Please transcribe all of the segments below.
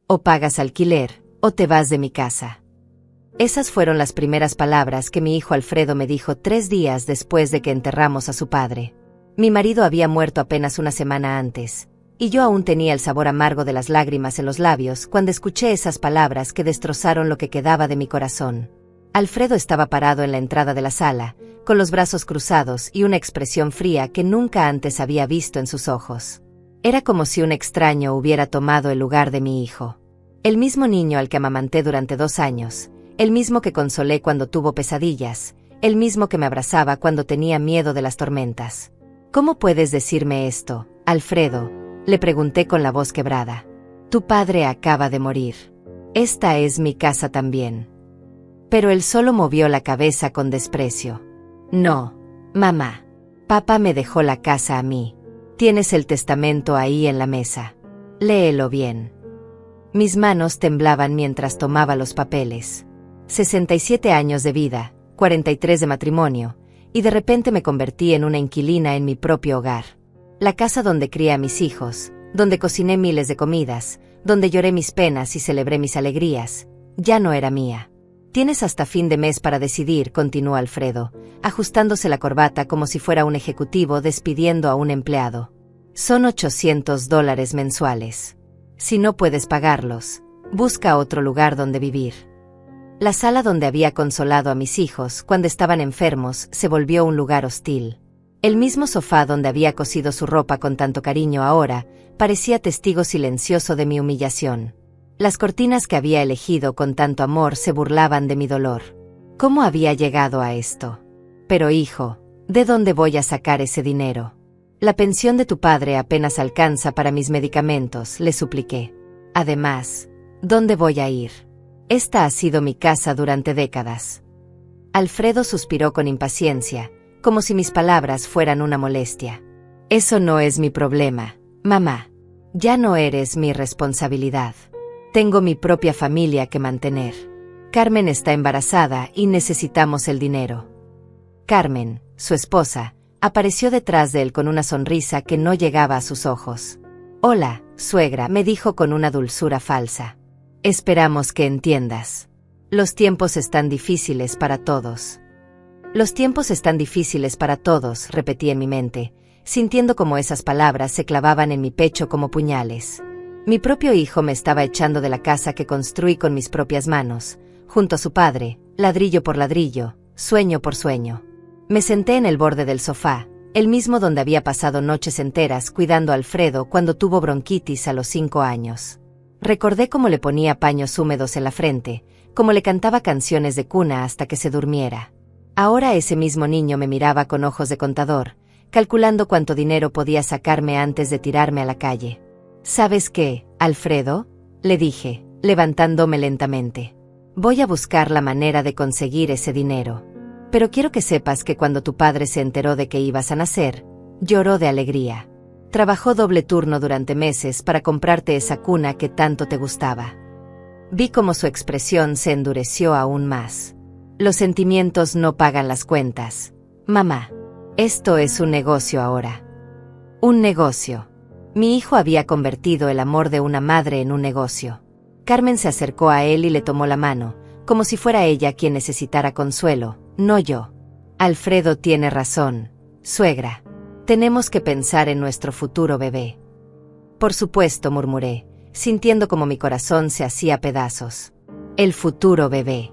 O pagas alquiler, o te vas de mi casa. Esas fueron las primeras palabras que mi hijo Alfredo me dijo 3 días después de que enterramos a su padre. Mi marido había muerto apenas una semana antes, y yo aún tenía el sabor amargo de las lágrimas en los labios cuando escuché esas palabras que destrozaron lo que quedaba de mi corazón. Alfredo estaba parado en la entrada de la sala, con los brazos cruzados y una expresión fría que nunca antes había visto en sus ojos. Era como si un extraño hubiera tomado el lugar de mi hijo. El mismo niño al que amamanté durante 2 años, el mismo que consolé cuando tuvo pesadillas, el mismo que me abrazaba cuando tenía miedo de las tormentas. ¿Cómo puedes decirme esto, Alfredo?, le pregunté con la voz quebrada. Tu padre acaba de morir. Esta es mi casa también. Pero él solo movió la cabeza con desprecio. No, mamá. Papá me dejó la casa a mí. Tienes el testamento ahí en la mesa. Léelo bien. Mis manos temblaban mientras tomaba los papeles. 67 años de vida, 43 de matrimonio, y de repente me convertí en una inquilina en mi propio hogar. La casa donde crié a mis hijos, donde cociné miles de comidas, donde lloré mis penas y celebré mis alegrías, ya no era mía. Tienes hasta fin de mes para decidir, continuó Alfredo, ajustándose la corbata como si fuera un ejecutivo despidiendo a un empleado. Son $800 mensuales. Si no puedes pagarlos, busca otro lugar donde vivir. La sala donde había consolado a mis hijos cuando estaban enfermos se volvió un lugar hostil. El mismo sofá donde había cosido su ropa con tanto cariño ahora parecía testigo silencioso de mi humillación. Las cortinas que había elegido con tanto amor se burlaban de mi dolor. ¿Cómo había llegado a esto? Pero hijo, ¿de dónde voy a sacar ese dinero? La pensión de tu padre apenas alcanza para mis medicamentos, le supliqué. Además, ¿dónde voy a ir? Esta ha sido mi casa durante décadas. Alfredo suspiró con impaciencia, como si mis palabras fueran una molestia. Eso no es mi problema, mamá. Ya no eres mi responsabilidad. Tengo mi propia familia que mantener. Carmen está embarazada y necesitamos el dinero. Carmen, su esposa, apareció detrás de él con una sonrisa que no llegaba a sus ojos. Hola, suegra, me dijo con una dulzura falsa. Esperamos que entiendas. Los tiempos están difíciles para todos. Los tiempos están difíciles para todos, repetí en mi mente, sintiendo como esas palabras se clavaban en mi pecho como puñales. Mi propio hijo me estaba echando de la casa que construí con mis propias manos, junto a su padre, ladrillo por ladrillo, sueño por sueño. Me senté en el borde del sofá, el mismo donde había pasado noches enteras cuidando a Alfredo cuando tuvo bronquitis a los 5 años. Recordé cómo le ponía paños húmedos en la frente, cómo le cantaba canciones de cuna hasta que se durmiera. Ahora ese mismo niño me miraba con ojos de contador, calculando cuánto dinero podía sacarme antes de tirarme a la calle. ¿Sabes qué, Alfredo?, le dije, levantándome lentamente. Voy a buscar la manera de conseguir ese dinero. Pero quiero que sepas que cuando tu padre se enteró de que ibas a nacer, lloró de alegría. Trabajó doble turno durante meses para comprarte esa cuna que tanto te gustaba. Vi cómo su expresión se endureció aún más. Los sentimientos no pagan las cuentas. Mamá, esto es un negocio ahora. Un negocio. Mi hijo había convertido el amor de una madre en un negocio. Carmen se acercó a él y le tomó la mano, como si fuera ella quien necesitara consuelo, no yo. Alfredo tiene razón, suegra. Tenemos que pensar en nuestro futuro bebé. Por supuesto, murmuré, sintiendo como mi corazón se hacía pedazos. El futuro bebé.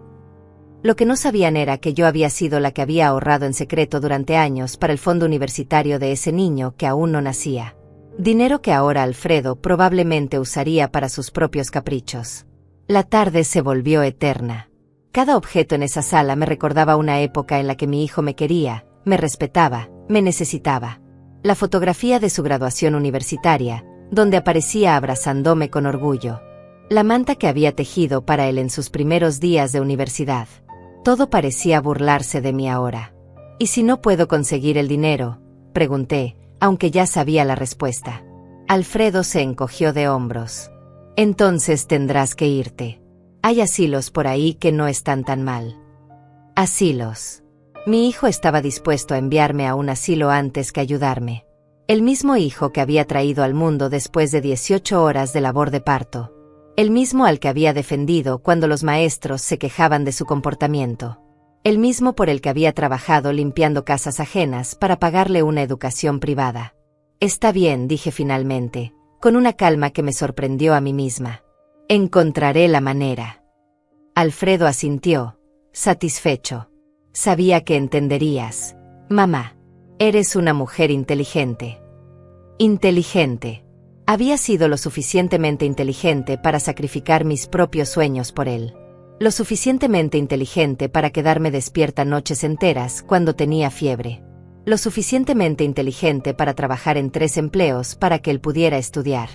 Lo que no sabían era que yo había sido la que había ahorrado en secreto durante años para el fondo universitario de ese niño que aún no nacía. Dinero que ahora Alfredo probablemente usaría para sus propios caprichos. La tarde se volvió eterna. Cada objeto en esa sala me recordaba una época en la que mi hijo me quería, me respetaba, me necesitaba. La fotografía de su graduación universitaria, donde aparecía abrazándome con orgullo. La manta que había tejido para él en sus primeros días de universidad. Todo parecía burlarse de mí ahora. ¿Y si no puedo conseguir el dinero?, pregunté, aunque ya sabía la respuesta. Alfredo se encogió de hombros. Entonces tendrás que irte. Hay asilos por ahí que no están tan mal. Asilos. Mi hijo estaba dispuesto a enviarme a un asilo antes que ayudarme. El mismo hijo que había traído al mundo después de 18 horas de labor de parto. El mismo al que había defendido cuando los maestros se quejaban de su comportamiento. El mismo por el que había trabajado limpiando casas ajenas para pagarle una educación privada. Está bien, dije finalmente, con una calma que me sorprendió a mí misma. Encontraré la manera. Alfredo asintió, satisfecho. Sabía que entenderías. Mamá, eres una mujer inteligente. Inteligente. Había sido lo suficientemente inteligente para sacrificar mis propios sueños por él. Lo suficientemente inteligente para quedarme despierta noches enteras cuando tenía fiebre. Lo suficientemente inteligente para trabajar en 3 empleos para que él pudiera estudiar.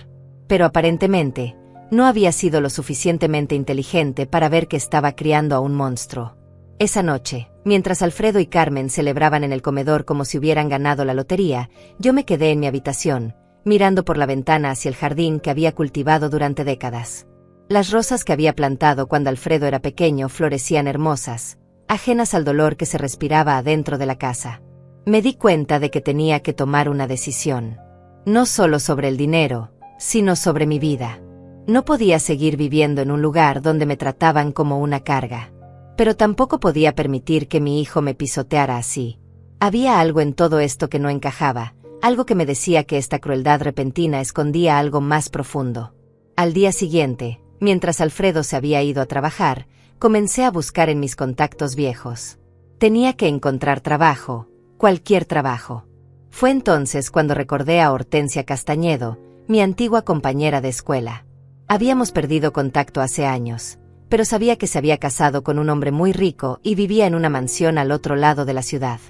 Pero aparentemente, no había sido lo suficientemente inteligente para ver que estaba criando a un monstruo. Esa noche, mientras Alfredo y Carmen celebraban en el comedor como si hubieran ganado la lotería, yo me quedé en mi habitación, mirando por la ventana hacia el jardín que había cultivado durante décadas. Las rosas que había plantado cuando Alfredo era pequeño florecían hermosas, ajenas al dolor que se respiraba adentro de la casa. Me di cuenta de que tenía que tomar una decisión. No solo sobre el dinero, sino sobre mi vida. No podía seguir viviendo en un lugar donde me trataban como una carga. Pero tampoco podía permitir que mi hijo me pisoteara así. Había algo en todo esto que no encajaba, algo que me decía que esta crueldad repentina escondía algo más profundo. Al día siguiente, mientras Alfredo se había ido a trabajar, comencé a buscar en mis contactos viejos. Tenía que encontrar trabajo, cualquier trabajo. Fue entonces cuando recordé a Hortensia Castañedo, mi antigua compañera de escuela. Habíamos perdido contacto hace años, pero sabía que se había casado con un hombre muy rico y vivía en una mansión al otro lado de la ciudad.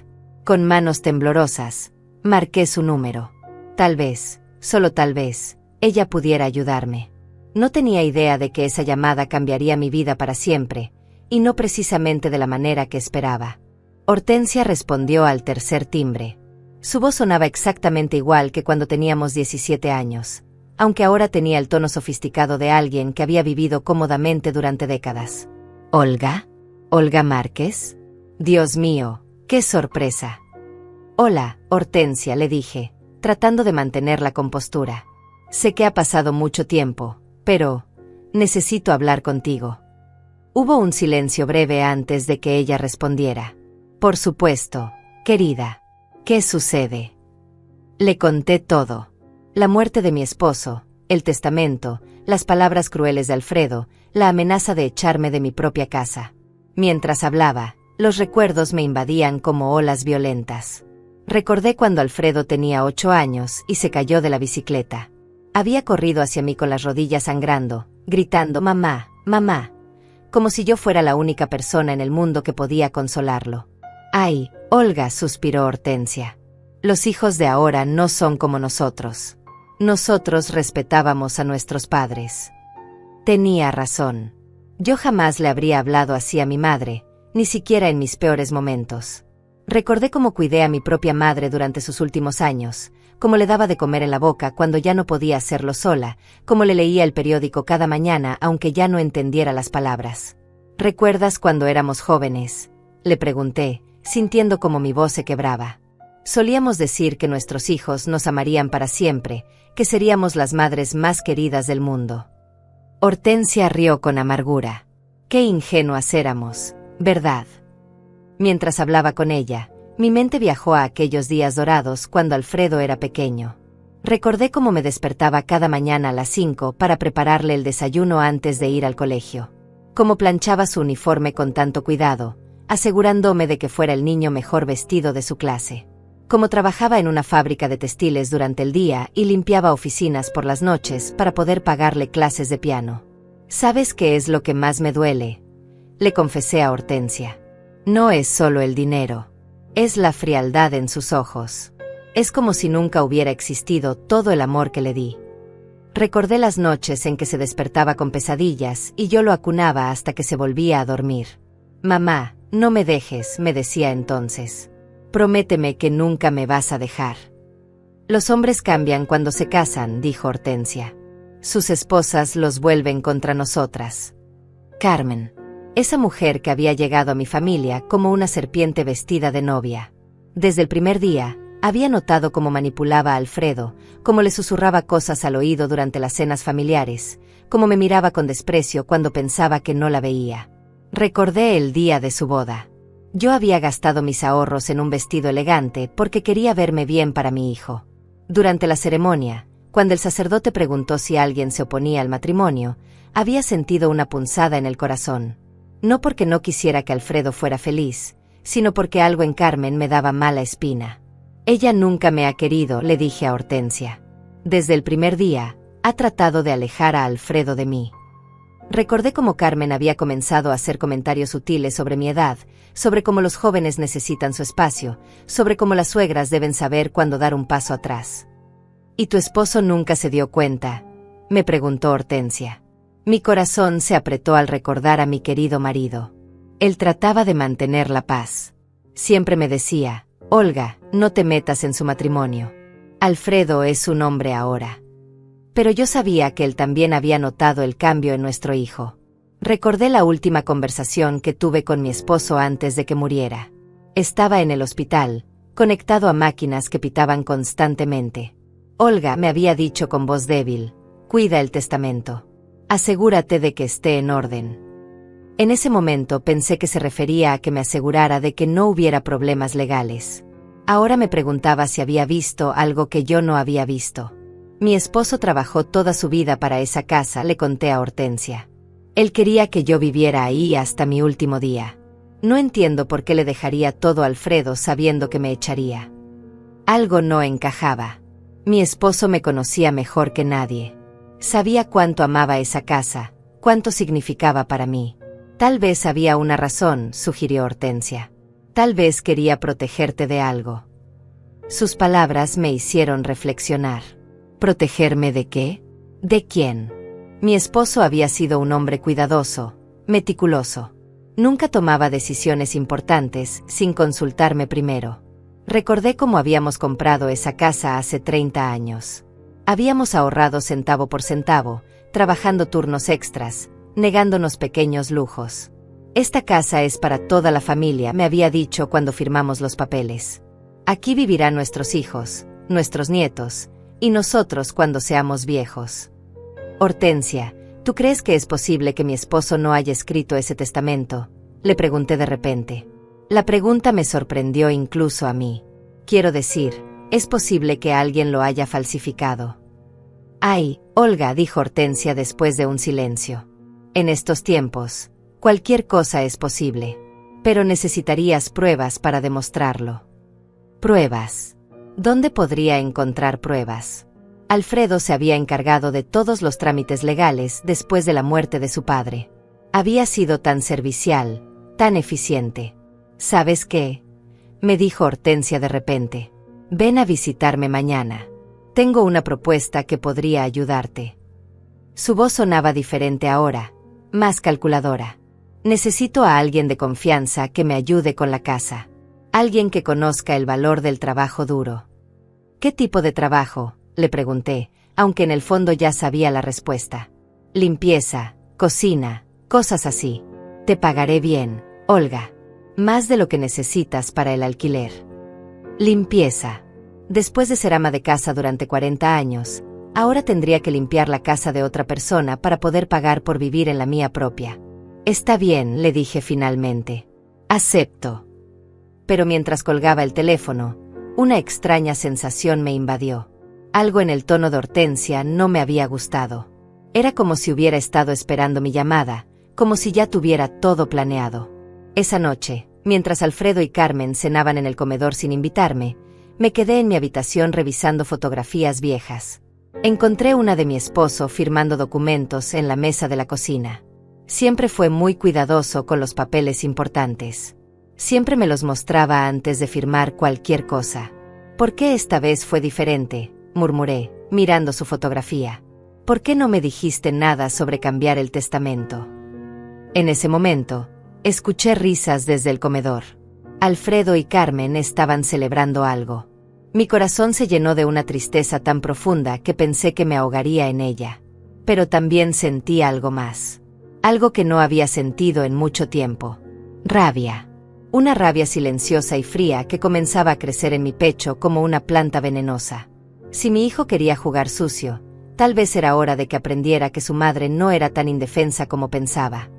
Con manos temblorosas, marqué su número. Tal vez, solo tal vez, ella pudiera ayudarme. No tenía idea de que esa llamada cambiaría mi vida para siempre, y no precisamente de la manera que esperaba. Hortensia respondió al tercer timbre. Su voz sonaba exactamente igual que cuando teníamos 17 años, aunque ahora tenía el tono sofisticado de alguien que había vivido cómodamente durante décadas. ¿Olga? ¿Olga Márquez? Dios mío, qué sorpresa. Hola, Hortensia, le dije, tratando de mantener la compostura. Sé que ha pasado mucho tiempo, pero necesito hablar contigo. Hubo un silencio breve antes de que ella respondiera. Por supuesto, querida. ¿Qué sucede? Le conté todo. La muerte de mi esposo, el testamento, las palabras crueles de Alfredo, la amenaza de echarme de mi propia casa. Mientras hablaba, los recuerdos me invadían como olas violentas. Recordé cuando Alfredo tenía 8 años y se cayó de la bicicleta. Había corrido hacia mí con las rodillas sangrando, gritando «Mamá, mamá», como si yo fuera la única persona en el mundo que podía consolarlo. «Ay, Olga», suspiró Hortensia. «Los hijos de ahora no son como nosotros. Nosotros respetábamos a nuestros padres». Tenía razón. Yo jamás le habría hablado así a mi madre, ni siquiera en mis peores momentos. Recordé cómo cuidé a mi propia madre durante sus últimos años, cómo le daba de comer en la boca cuando ya no podía hacerlo sola, cómo le leía el periódico cada mañana aunque ya no entendiera las palabras. ¿Recuerdas cuando éramos jóvenes?, le pregunté, sintiendo como mi voz se quebraba. Solíamos decir que nuestros hijos nos amarían para siempre, que seríamos las madres más queridas del mundo. Hortensia rió con amargura. Qué ingenuas éramos, ¿verdad? Mientras hablaba con ella, mi mente viajó a aquellos días dorados cuando Alfredo era pequeño. Recordé cómo me despertaba cada mañana a las 5 para prepararle el desayuno antes de ir al colegio. Cómo planchaba su uniforme con tanto cuidado, asegurándome de que fuera el niño mejor vestido de su clase. Cómo trabajaba en una fábrica de textiles durante el día y limpiaba oficinas por las noches para poder pagarle clases de piano. ¿Sabes qué es lo que más me duele?, le confesé a Hortensia. No es solo el dinero. Es la frialdad en sus ojos. Es como si nunca hubiera existido todo el amor que le di. Recordé las noches en que se despertaba con pesadillas y yo lo acunaba hasta que se volvía a dormir. Mamá, no me dejes, me decía entonces. Prométeme que nunca me vas a dejar. Los hombres cambian cuando se casan, dijo Hortensia. Sus esposas los vuelven contra nosotras. Carmen. Esa mujer que había llegado a mi familia como una serpiente vestida de novia. Desde el primer día, Había notado cómo manipulaba a Alfredo, cómo le susurraba cosas al oído durante las cenas familiares, cómo me miraba con desprecio cuando pensaba que no la veía. Recordé el día de su boda. Yo había gastado mis ahorros en un vestido elegante porque quería verme bien para mi hijo. Durante la ceremonia, cuando el sacerdote preguntó si alguien se oponía al matrimonio, había sentido una punzada en el corazón. No porque no quisiera que Alfredo fuera feliz, sino porque algo en Carmen me daba mala espina. Ella nunca me ha querido, le dije a Hortensia. Desde el primer día, ha tratado de alejar a Alfredo de mí. Recordé cómo Carmen había comenzado a hacer comentarios sutiles sobre mi edad, sobre cómo los jóvenes necesitan su espacio, sobre cómo las suegras deben saber cuándo dar un paso atrás. ¿Y tu esposo nunca se dio cuenta?, me preguntó Hortensia. Mi corazón se apretó al recordar a mi querido marido. Él trataba de mantener la paz. Siempre me decía: Olga, no te metas en su matrimonio. Alfredo es un hombre ahora. Pero yo sabía que él también había notado el cambio en nuestro hijo. Recordé la última conversación que tuve con mi esposo antes de que muriera. Estaba en el hospital, conectado a máquinas que pitaban constantemente. Olga me había dicho con voz débil: cuida el testamento. Asegúrate de que esté en orden. En ese momento pensé que se refería a que me asegurara de que no hubiera problemas legales. Ahora me preguntaba si había visto algo que yo no había visto. Mi esposo trabajó toda su vida para esa casa, le conté a Hortensia. Él quería que yo viviera ahí hasta mi último día. No entiendo por qué le dejaría todo a Alfredo sabiendo que me echaría. Algo no encajaba. Mi esposo me conocía mejor que nadie. Sabía cuánto amaba esa casa, cuánto significaba para mí. Tal vez había una razón, sugirió Hortensia. Tal vez quería protegerte de algo. Sus palabras me hicieron reflexionar. ¿Protegerme de qué? ¿De quién? Mi esposo había sido un hombre cuidadoso, meticuloso. Nunca tomaba decisiones importantes sin consultarme primero. Recordé cómo habíamos comprado esa casa hace 30 años. Habíamos ahorrado centavo por centavo, trabajando turnos extras, negándonos pequeños lujos. Esta casa es para toda la familia, me había dicho cuando firmamos los papeles. Aquí vivirán nuestros hijos, nuestros nietos, y nosotros cuando seamos viejos. Hortensia, ¿tú crees que es posible que mi esposo no haya escrito ese testamento?, le pregunté de repente. La pregunta me sorprendió incluso a mí. Quiero decir, ¿es posible que alguien lo haya falsificado? Ay, Olga, dijo Hortensia después de un silencio. En estos tiempos, cualquier cosa es posible. Pero necesitarías pruebas para demostrarlo. ¿Pruebas? ¿Dónde podría encontrar pruebas? Alfredo se había encargado de todos los trámites legales después de la muerte de su padre. Había sido tan servicial, tan eficiente. ¿Sabes qué?, me dijo Hortensia de repente. Ven a visitarme mañana. Tengo una propuesta que podría ayudarte. Su voz sonaba diferente ahora, más calculadora. Necesito a alguien de confianza que me ayude con la casa. Alguien que conozca el valor del trabajo duro. ¿Qué tipo de trabajo?, le pregunté, aunque en el fondo ya sabía la respuesta. Limpieza, cocina, cosas así. Te pagaré bien, Olga. Más de lo que necesitas para el alquiler. Limpieza. Después de ser ama de casa durante 40 años, ahora tendría que limpiar la casa de otra persona para poder pagar por vivir en la mía propia. Está bien, le dije finalmente. Acepto. Pero mientras colgaba el teléfono, una extraña sensación me invadió. Algo en el tono de Hortensia no me había gustado. Era como si hubiera estado esperando mi llamada, como si ya tuviera todo planeado. Esa noche, mientras Alfredo y Carmen cenaban en el comedor sin invitarme, me quedé en mi habitación revisando fotografías viejas. Encontré una de mi esposo firmando documentos en la mesa de la cocina. Siempre fue muy cuidadoso con los papeles importantes. Siempre me los mostraba antes de firmar cualquier cosa. ¿Por qué esta vez fue diferente?, murmuré, mirando su fotografía. ¿Por qué no me dijiste nada sobre cambiar el testamento? En ese momento, escuché risas desde el comedor. Alfredo y Carmen estaban celebrando algo. Mi corazón se llenó de una tristeza tan profunda que pensé que me ahogaría en ella. Pero también sentí algo más. Algo que no había sentido en mucho tiempo. Rabia. Una rabia silenciosa y fría que comenzaba a crecer en mi pecho como una planta venenosa. Si mi hijo quería jugar sucio, tal vez era hora de que aprendiera que su madre no era tan indefensa como pensaba.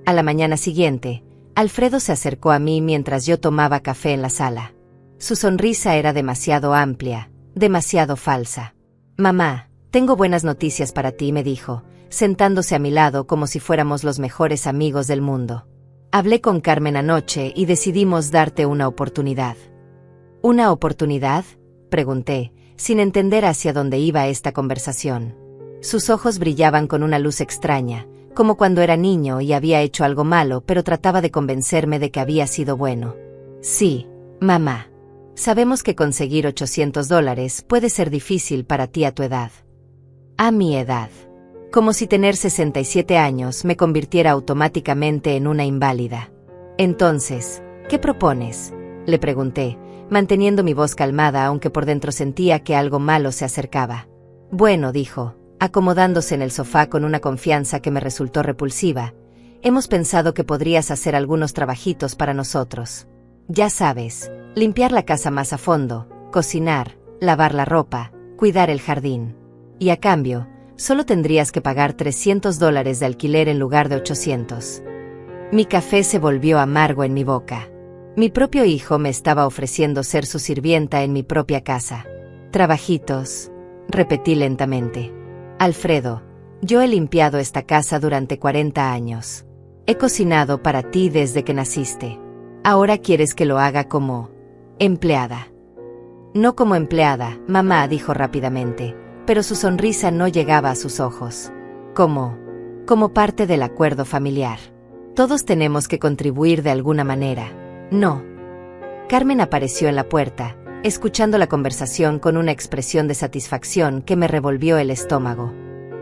A la mañana siguiente, Alfredo se acercó a mí mientras yo tomaba café en la sala. Su sonrisa era demasiado amplia, demasiado falsa. «Mamá, tengo buenas noticias para ti», me dijo, sentándose a mi lado como si fuéramos los mejores amigos del mundo. «Hablé con Carmen anoche y decidimos darte una oportunidad». «¿Una oportunidad?», pregunté, sin entender hacia dónde iba esta conversación. Sus ojos brillaban con una luz extraña, como cuando era niño y había hecho algo malo, pero trataba de convencerme de que había sido bueno. «Sí, mamá. Sabemos que conseguir $800 puede ser difícil para ti a tu edad». «A mi edad». Como si tener 67 años me convirtiera automáticamente en una inválida. «Entonces, ¿qué propones?», le pregunté, manteniendo mi voz calmada aunque por dentro sentía que algo malo se acercaba. «Bueno», dijo, acomodándose en el sofá con una confianza que me resultó repulsiva, «hemos pensado que podrías hacer algunos trabajitos para nosotros. Ya sabes, limpiar la casa más a fondo, cocinar, lavar la ropa, cuidar el jardín. Y a cambio, solo tendrías que pagar $300 de alquiler en lugar de 800. Mi café se volvió amargo en mi boca. Mi propio hijo me estaba ofreciendo ser su sirvienta en mi propia casa. «Trabajitos», repetí lentamente. «Alfredo, yo he limpiado esta casa durante 40 años. He cocinado para ti desde que naciste. Ahora quieres que lo haga como empleada». «No como empleada», mamá dijo rápidamente, pero su sonrisa no llegaba a sus ojos. Como parte del acuerdo familiar. Todos tenemos que contribuir de alguna manera, ¿no?» Carmen apareció en la puerta, escuchando la conversación con una expresión de satisfacción que me revolvió el estómago.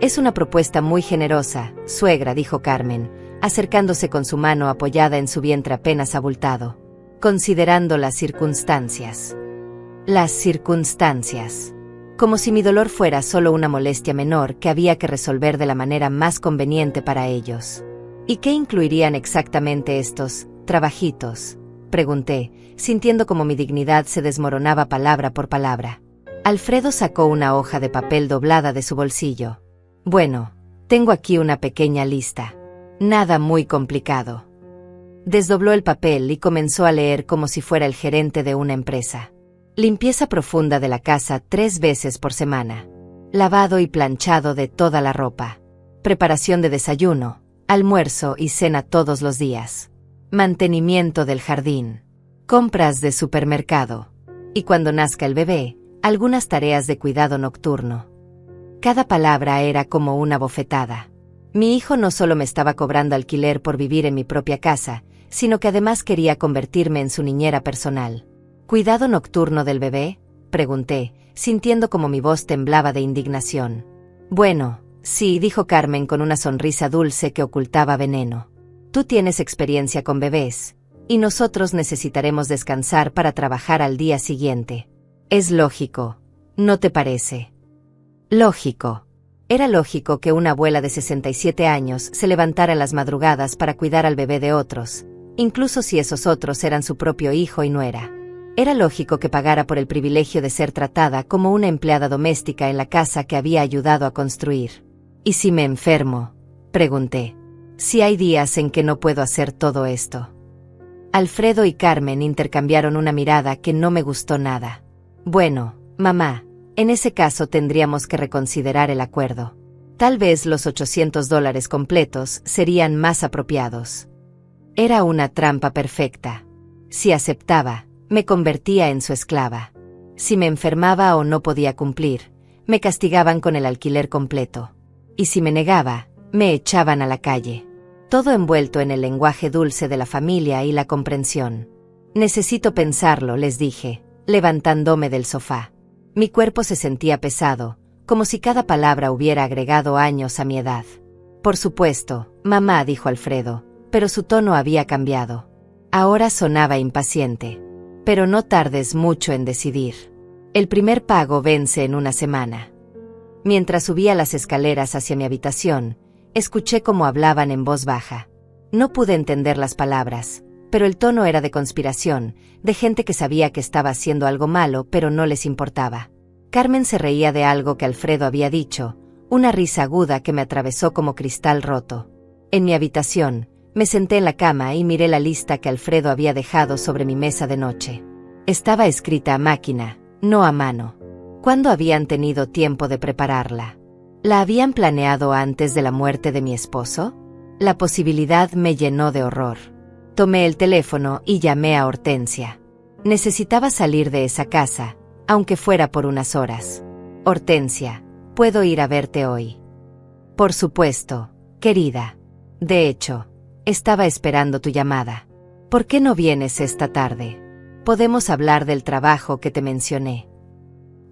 «Es una propuesta muy generosa, suegra», dijo Carmen, acercándose con su mano apoyada en su vientre apenas abultado. «Considerando las circunstancias». Las circunstancias. Como si mi dolor fuera solo una molestia menor que había que resolver de la manera más conveniente para ellos. «¿Y qué incluirían exactamente estos trabajitos?», pregunté, sintiendo como mi dignidad se desmoronaba palabra por palabra. Alfredo sacó una hoja de papel doblada de su bolsillo. «Bueno, tengo aquí una pequeña lista. Nada muy complicado». Desdobló el papel y comenzó a leer como si fuera el gerente de una empresa. «Limpieza profunda de la casa 3 veces por semana. Lavado y planchado de toda la ropa. Preparación de desayuno, almuerzo y cena todos los días. Mantenimiento del jardín. Compras de supermercado. Y cuando nazca el bebé, algunas tareas de cuidado nocturno». Cada palabra era como una bofetada. Mi hijo no solo me estaba cobrando alquiler por vivir en mi propia casa, sino que además quería convertirme en su niñera personal. «¿Cuidado nocturno del bebé?», pregunté, sintiendo como mi voz temblaba de indignación. «Bueno, sí», dijo Carmen con una sonrisa dulce que ocultaba veneno. «Tú tienes experiencia con bebés, y nosotros necesitaremos descansar para trabajar al día siguiente. Es lógico, ¿no te parece?». Lógico. Era lógico que una abuela de 67 años se levantara en las madrugadas para cuidar al bebé de otros, incluso si esos otros eran su propio hijo y nuera. Era lógico que pagara por el privilegio de ser tratada como una empleada doméstica en la casa que había ayudado a construir. «¿Y si me enfermo?», pregunté. «Si hay días en que no puedo hacer todo esto». Alfredo y Carmen intercambiaron una mirada que no me gustó nada. «Bueno, mamá, en ese caso tendríamos que reconsiderar el acuerdo. Tal vez los $800 completos serían más apropiados». Era una trampa perfecta. Si aceptaba, me convertía en su esclava. Si me enfermaba o no podía cumplir, me castigaban con el alquiler completo. Y si me negaba, me echaban a la calle. Todo envuelto en el lenguaje dulce de la familia y la comprensión. «Necesito pensarlo», les dije, levantándome del sofá. Mi cuerpo se sentía pesado, como si cada palabra hubiera agregado años a mi edad. «Por supuesto, mamá», dijo Alfredo, pero su tono había cambiado. Ahora sonaba impaciente. «Pero no tardes mucho en decidir. El primer pago vence en una semana». Mientras subía las escaleras hacia mi habitación, escuché cómo hablaban en voz baja. No pude entender las palabras, pero el tono era de conspiración, de gente que sabía que estaba haciendo algo malo pero no les importaba. Carmen se reía de algo que Alfredo había dicho, una risa aguda que me atravesó como cristal roto. En mi habitación, me senté en la cama y miré la lista que Alfredo había dejado sobre mi mesa de noche. Estaba escrita a máquina, no a mano. ¿Cuándo habían tenido tiempo de prepararla? ¿La habían planeado antes de la muerte de mi esposo? La posibilidad me llenó de horror. Tomé el teléfono y llamé a Hortensia. Necesitaba salir de esa casa, aunque fuera por unas horas. Hortensia, ¿puedo ir a verte hoy? Por supuesto, querida. De hecho, estaba esperando tu llamada. ¿Por qué no vienes esta tarde? Podemos hablar del trabajo que te mencioné.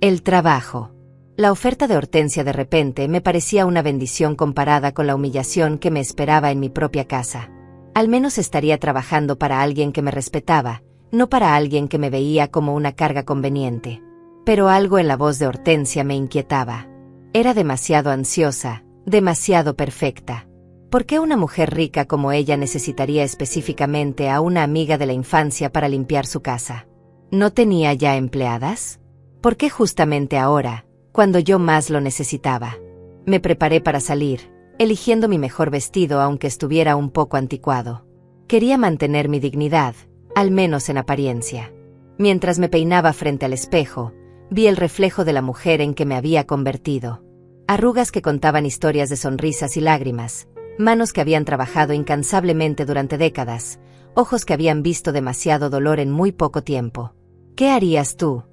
El trabajo. La oferta de Hortensia de repente me parecía una bendición comparada con la humillación que me esperaba en mi propia casa. Al menos estaría trabajando para alguien que me respetaba, no para alguien que me veía como una carga conveniente. Pero algo en la voz de Hortensia me inquietaba. Era demasiado ansiosa, demasiado perfecta. ¿Por qué una mujer rica como ella necesitaría específicamente a una amiga de la infancia para limpiar su casa? ¿No tenía ya empleadas? ¿Por qué justamente ahora, cuando yo más lo necesitaba? Me preparé para salir, eligiendo mi mejor vestido aunque estuviera un poco anticuado. Quería mantener mi dignidad, al menos en apariencia. Mientras me peinaba frente al espejo, vi el reflejo de la mujer en que me había convertido. Arrugas que contaban historias de sonrisas y lágrimas, manos que habían trabajado incansablemente durante décadas, ojos que habían visto demasiado dolor en muy poco tiempo. ¿Qué harías tú?,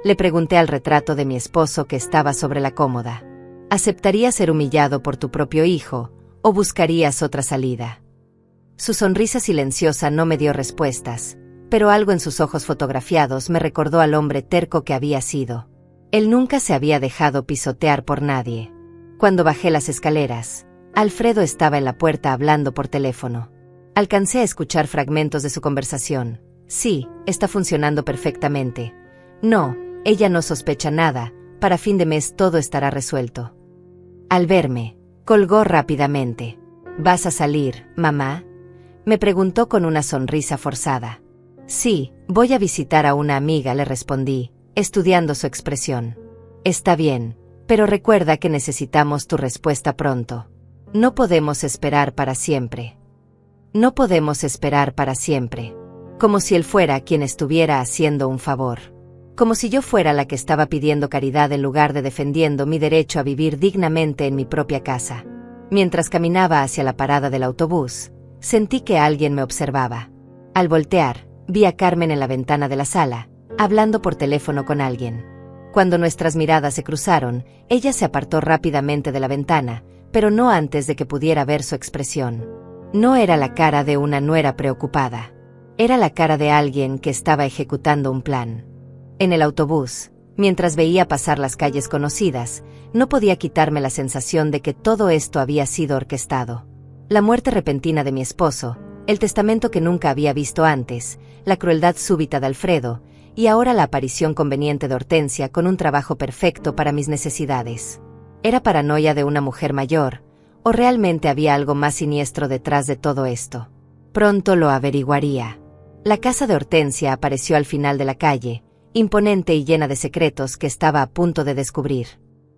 le pregunté al retrato de mi esposo que estaba sobre la cómoda. ¿Aceptarías ser humillado por tu propio hijo, o buscarías otra salida? Su sonrisa silenciosa no me dio respuestas, pero algo en sus ojos fotografiados me recordó al hombre terco que había sido. Él nunca se había dejado pisotear por nadie. Cuando bajé las escaleras, Alfredo estaba en la puerta hablando por teléfono. Alcancé a escuchar fragmentos de su conversación. Sí, está funcionando perfectamente. No, ella no sospecha nada, para fin de mes todo estará resuelto. Al verme, colgó rápidamente. ¿Vas a salir, mamá?, me preguntó con una sonrisa forzada. Sí, voy a visitar a una amiga, le respondí, estudiando su expresión. Está bien, pero recuerda que necesitamos tu respuesta pronto. No podemos esperar para siempre. No podemos esperar para siempre. Como si él fuera quien estuviera haciendo un favor. Como si yo fuera la que estaba pidiendo caridad en lugar de defendiendo mi derecho a vivir dignamente en mi propia casa. Mientras caminaba hacia la parada del autobús, sentí que alguien me observaba. Al voltear, vi a Carmen en la ventana de la sala, hablando por teléfono con alguien. Cuando nuestras miradas se cruzaron, ella se apartó rápidamente de la ventana, pero no antes de que pudiera ver su expresión. No era la cara de una nuera preocupada. Era la cara de alguien que estaba ejecutando un plan. En el autobús, mientras veía pasar las calles conocidas, no podía quitarme la sensación de que todo esto había sido orquestado. La muerte repentina de mi esposo, el testamento que nunca había visto antes, la crueldad súbita de Alfredo, y ahora la aparición conveniente de Hortensia con un trabajo perfecto para mis necesidades. ¿Era paranoia de una mujer mayor, o realmente había algo más siniestro detrás de todo esto? Pronto lo averiguaría. La casa de Hortensia apareció al final de la calle, imponente y llena de secretos que estaba a punto de descubrir.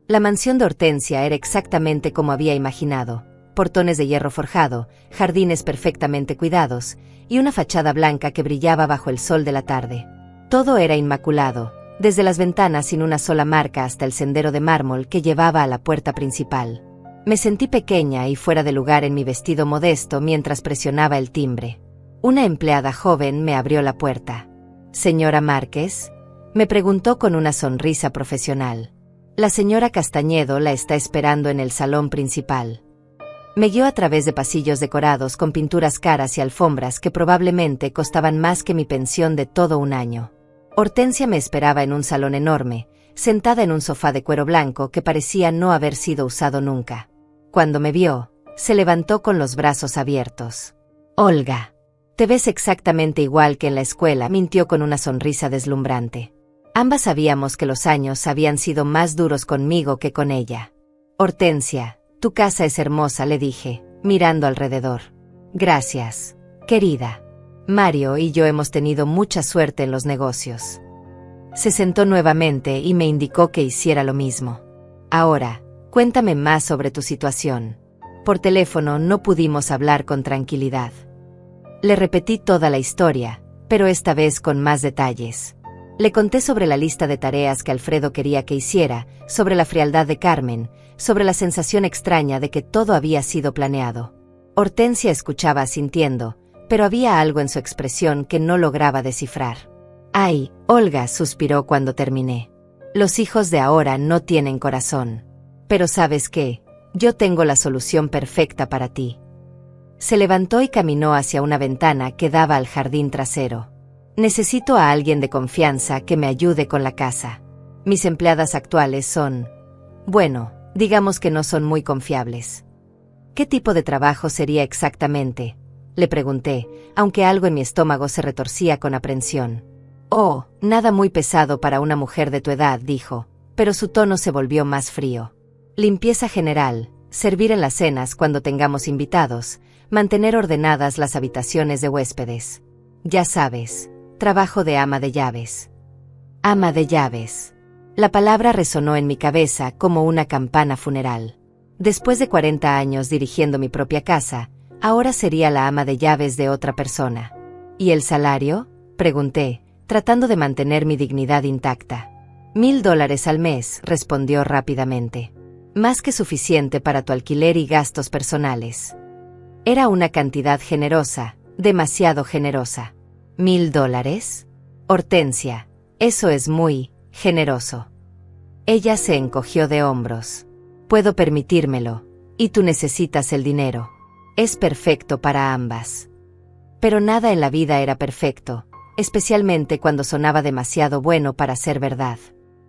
La mansión de Hortensia era exactamente como había imaginado: portones de hierro forjado, jardines perfectamente cuidados, y una fachada blanca que brillaba bajo el sol de la tarde. Todo era inmaculado, desde las ventanas sin una sola marca hasta el sendero de mármol que llevaba a la puerta principal. Me sentí pequeña y fuera de lugar en mi vestido modesto mientras presionaba el timbre. Una empleada joven me abrió la puerta. «¿Señora Márquez?», me preguntó con una sonrisa profesional. «La señora Castañedo la está esperando en el salón principal». Me guió a través de pasillos decorados con pinturas caras y alfombras que probablemente costaban más que mi pensión de todo un año. Hortensia me esperaba en un salón enorme, sentada en un sofá de cuero blanco que parecía no haber sido usado nunca. Cuando me vio, se levantó con los brazos abiertos. «Olga, te ves exactamente igual que en la escuela», mintió con una sonrisa deslumbrante. Ambas sabíamos que los años habían sido más duros conmigo que con ella. «Hortensia, tu casa es hermosa», le dije, mirando alrededor. «Gracias, querida». Mario y yo hemos tenido mucha suerte en los negocios. Se sentó nuevamente y me indicó que hiciera lo mismo. Ahora, cuéntame más sobre tu situación. Por teléfono no pudimos hablar con tranquilidad. Le repetí toda la historia, pero esta vez con más detalles. Le conté sobre la lista de tareas que Alfredo quería que hiciera, sobre la frialdad de Carmen, sobre la sensación extraña de que todo había sido planeado. Hortensia escuchaba asintiendo, pero había algo en su expresión que no lograba descifrar. «Ay», Olga suspiró cuando terminé. «Los hijos de ahora no tienen corazón. Pero ¿sabes qué? Yo tengo la solución perfecta para ti». Se levantó y caminó hacia una ventana que daba al jardín trasero. «Necesito a alguien de confianza que me ayude con la casa. Mis empleadas actuales son... bueno, digamos que no son muy confiables». «¿Qué tipo de trabajo sería exactamente?», le pregunté, aunque algo en mi estómago se retorcía con aprensión. «Oh, nada muy pesado para una mujer de tu edad», dijo, pero su tono se volvió más frío. «Limpieza general, servir en las cenas cuando tengamos invitados, mantener ordenadas las habitaciones de huéspedes. Ya sabes, trabajo de ama de llaves». Ama de llaves. La palabra resonó en mi cabeza como una campana funeral. Después de 40 años dirigiendo mi propia casa, ahora sería la ama de llaves de otra persona. «¿Y el salario?», pregunté, tratando de mantener mi dignidad intacta. $1000 al mes, respondió rápidamente. «Más que suficiente para tu alquiler y gastos personales». Era una cantidad generosa, demasiado generosa. $1000. Hortensia, eso es muy generoso. Ella se encogió de hombros. «Puedo permitírmelo, y tú necesitas el dinero. Es perfecto para ambas». Pero nada en la vida era perfecto, especialmente cuando sonaba demasiado bueno para ser verdad.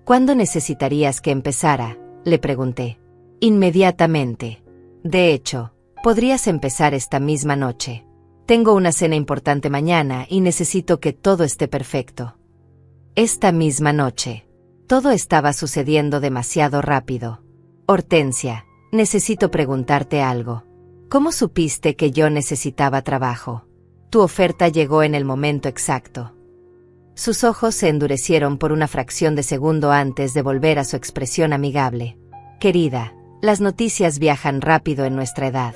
«¿Cuándo necesitarías que empezara?», le pregunté. «Inmediatamente. De hecho, podrías empezar esta misma noche. Tengo una cena importante mañana y necesito que todo esté perfecto». Esta misma noche. Todo estaba sucediendo demasiado rápido. «Hortensia, necesito preguntarte algo. ¿Cómo supiste que yo necesitaba trabajo? Tu oferta llegó en el momento exacto». Sus ojos se endurecieron por una fracción de segundo antes de volver a su expresión amigable. «Querida, las noticias viajan rápido en nuestra edad.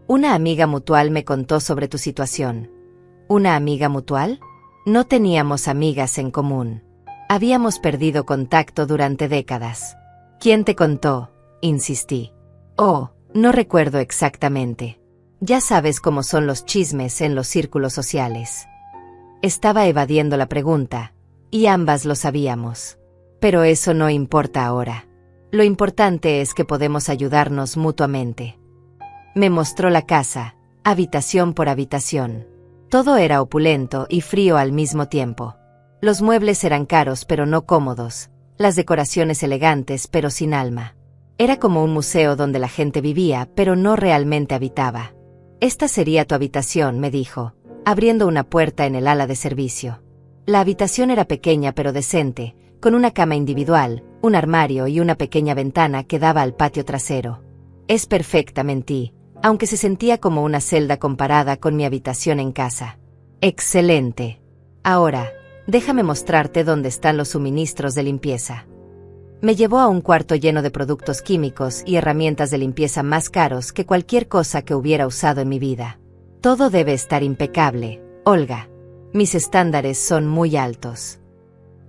Una amiga mutual me contó sobre tu situación». ¿Una amiga mutual? No teníamos amigas en común. Habíamos perdido contacto durante décadas. ¿Quién te contó?, insistí. «Oh, no recuerdo exactamente. Ya sabes cómo son los chismes en los círculos sociales». Estaba evadiendo la pregunta, y ambas lo sabíamos. Pero eso no importa ahora. Lo importante es que podemos ayudarnos mutuamente. Me mostró la casa, habitación por habitación. Todo era opulento y frío al mismo tiempo. Los muebles eran caros pero no cómodos, las decoraciones elegantes pero sin alma. Era como un museo donde la gente vivía pero no realmente habitaba. «Esta sería tu habitación», me dijo, abriendo una puerta en el ala de servicio. La habitación era pequeña pero decente, con una cama individual, un armario y una pequeña ventana que daba al patio trasero. «Es perfecta», mentí, aunque se sentía como una celda comparada con mi habitación en casa. «Excelente. Ahora, déjame mostrarte dónde están los suministros de limpieza». Me llevó a un cuarto lleno de productos químicos y herramientas de limpieza más caros que cualquier cosa que hubiera usado en mi vida. «Todo debe estar impecable, Olga. Mis estándares son muy altos».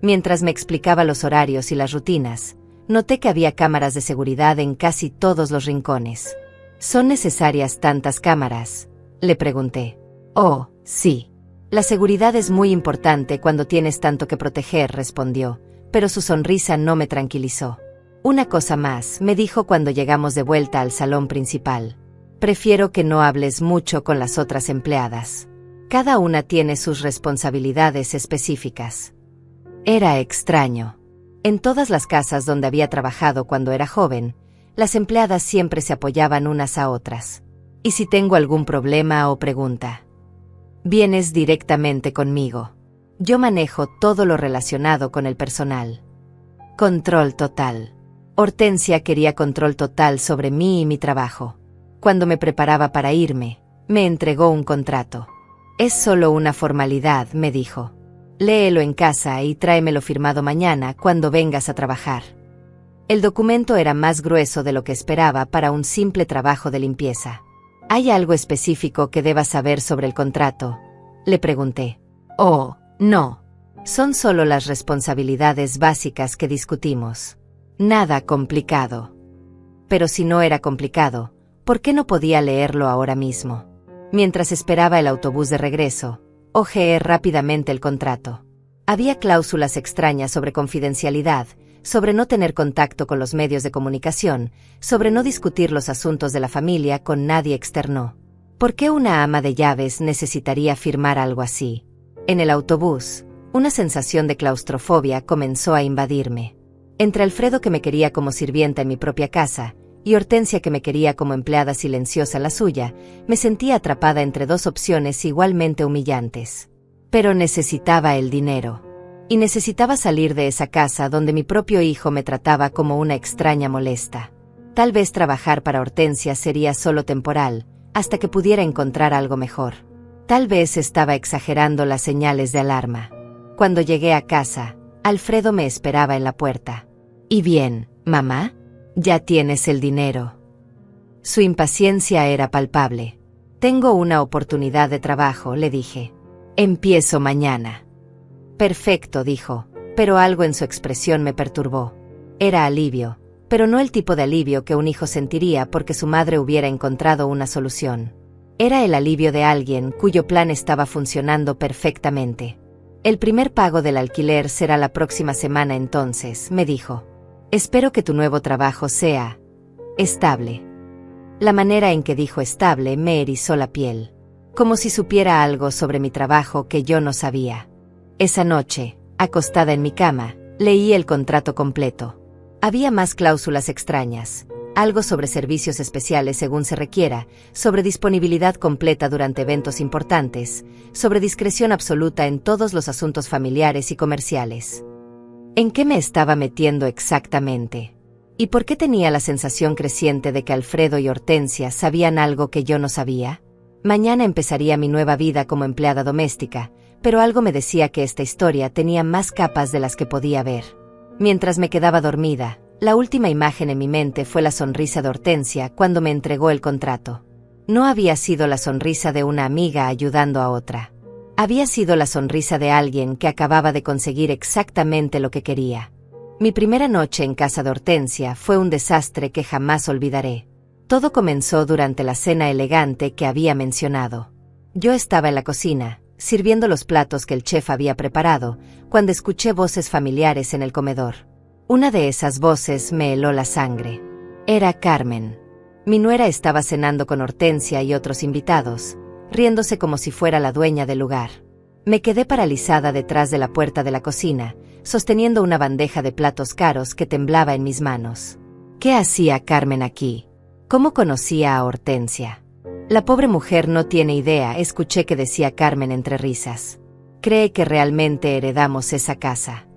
Mientras me explicaba los horarios y las rutinas, noté que había cámaras de seguridad en casi todos los rincones. «¿Son necesarias tantas cámaras?», le pregunté. «Oh, sí. La seguridad es muy importante cuando tienes tanto que proteger», respondió, pero su sonrisa no me tranquilizó. «Una cosa más», me dijo cuando llegamos de vuelta al salón principal. «Prefiero que no hables mucho con las otras empleadas. Cada una tiene sus responsabilidades específicas». Era extraño. En todas las casas donde había trabajado cuando era joven, las empleadas siempre se apoyaban unas a otras. «¿Y si tengo algún problema o pregunta? Vienes directamente conmigo. Yo manejo todo lo relacionado con el personal». Control total. Hortensia quería control total sobre mí y mi trabajo. Cuando me preparaba para irme, me entregó un contrato. Es solo una formalidad, me dijo. Léelo en casa y tráemelo firmado mañana cuando vengas a trabajar. El documento era más grueso de lo que esperaba para un simple trabajo de limpieza. ¿Hay algo específico que debas saber sobre el contrato?, le pregunté. Oh, no. Son solo las responsabilidades básicas que discutimos. Nada complicado. Pero si no era complicado, ¿por qué no podía leerlo ahora mismo? Mientras esperaba el autobús de regreso, hojeé rápidamente el contrato. Había cláusulas extrañas sobre confidencialidad, sobre no tener contacto con los medios de comunicación, sobre no discutir los asuntos de la familia con nadie externo. ¿Por qué una ama de llaves necesitaría firmar algo así? En el autobús, una sensación de claustrofobia comenzó a invadirme. Entre Alfredo, que me quería como sirvienta en mi propia casa, y Hortensia, que me quería como empleada silenciosa en la suya, me sentía atrapada entre dos opciones igualmente humillantes. Pero necesitaba el dinero. Y necesitaba salir de esa casa donde mi propio hijo me trataba como una extraña molesta. Tal vez trabajar para Hortensia sería solo temporal, hasta que pudiera encontrar algo mejor. Tal vez estaba exagerando las señales de alarma. Cuando llegué a casa, Alfredo me esperaba en la puerta. ¿Y bien, mamá? Ya tienes el dinero. Su impaciencia era palpable. Tengo una oportunidad de trabajo, le dije. Empiezo mañana. Perfecto, dijo, pero algo en su expresión me perturbó. Era alivio, pero no el tipo de alivio que un hijo sentiría porque su madre hubiera encontrado una solución. Era el alivio de alguien cuyo plan estaba funcionando perfectamente. El primer pago del alquiler será la próxima semana entonces, me dijo. Espero que tu nuevo trabajo sea estable. La manera en que dijo estable me erizó la piel, como si supiera algo sobre mi trabajo que yo no sabía. Esa noche, acostada en mi cama, leí el contrato completo. Había más cláusulas extrañas, algo sobre servicios especiales según se requiera, sobre disponibilidad completa durante eventos importantes, sobre discreción absoluta en todos los asuntos familiares y comerciales. ¿En qué me estaba metiendo exactamente? ¿Y por qué tenía la sensación creciente de que Alfredo y Hortensia sabían algo que yo no sabía? Mañana empezaría mi nueva vida como empleada doméstica, pero algo me decía que esta historia tenía más capas de las que podía ver. Mientras me quedaba dormida, la última imagen en mi mente fue la sonrisa de Hortensia cuando me entregó el contrato. No había sido la sonrisa de una amiga ayudando a otra. Había sido la sonrisa de alguien que acababa de conseguir exactamente lo que quería. Mi primera noche en casa de Hortensia fue un desastre que jamás olvidaré. Todo comenzó durante la cena elegante que había mencionado. Yo estaba en la cocina, sirviendo los platos que el chef había preparado, cuando escuché voces familiares en el comedor. Una de esas voces me heló la sangre. Era Carmen. Mi nuera estaba cenando con Hortensia y otros invitados, riéndose como si fuera la dueña del lugar. Me quedé paralizada detrás de la puerta de la cocina, sosteniendo una bandeja de platos caros que temblaba en mis manos. ¿Qué hacía Carmen aquí? ¿Cómo conocía a Hortensia? La pobre mujer no tiene idea, escuché que decía Carmen entre risas. Cree que realmente heredamos esa casa.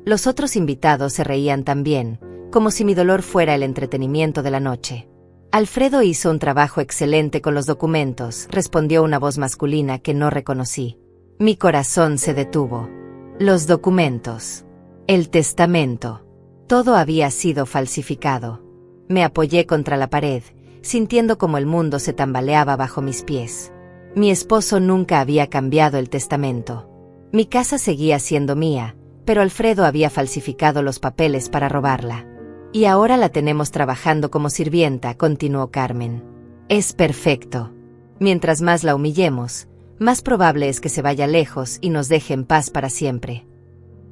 Los otros invitados se reían también, como si mi dolor fuera el entretenimiento de la noche. Alfredo hizo un trabajo excelente con los documentos, respondió una voz masculina que no reconocí. Mi corazón se detuvo. Los documentos. El testamento. Todo había sido falsificado. Me apoyé contra la pared, sintiendo como el mundo se tambaleaba bajo mis pies. Mi esposo nunca había cambiado el testamento. Mi casa seguía siendo mía, pero Alfredo había falsificado los papeles para robarla. Y ahora la tenemos trabajando como sirvienta, continuó Carmen. Es perfecto. Mientras más la humillemos, más probable es que se vaya lejos y nos deje en paz para siempre.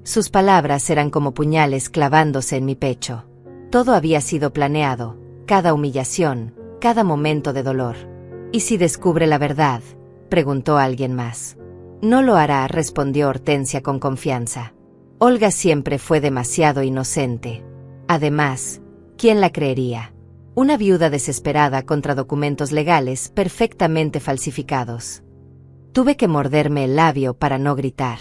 Sus palabras eran como puñales clavándose en mi pecho. Todo había sido planeado, cada humillación, cada momento de dolor. ¿Y si descubre la verdad?, preguntó alguien más. No lo hará, respondió Hortensia con confianza. Olga siempre fue demasiado inocente. Además, ¿quién la creería? Una viuda desesperada contra documentos legales perfectamente falsificados. Tuve que morderme el labio para no gritar.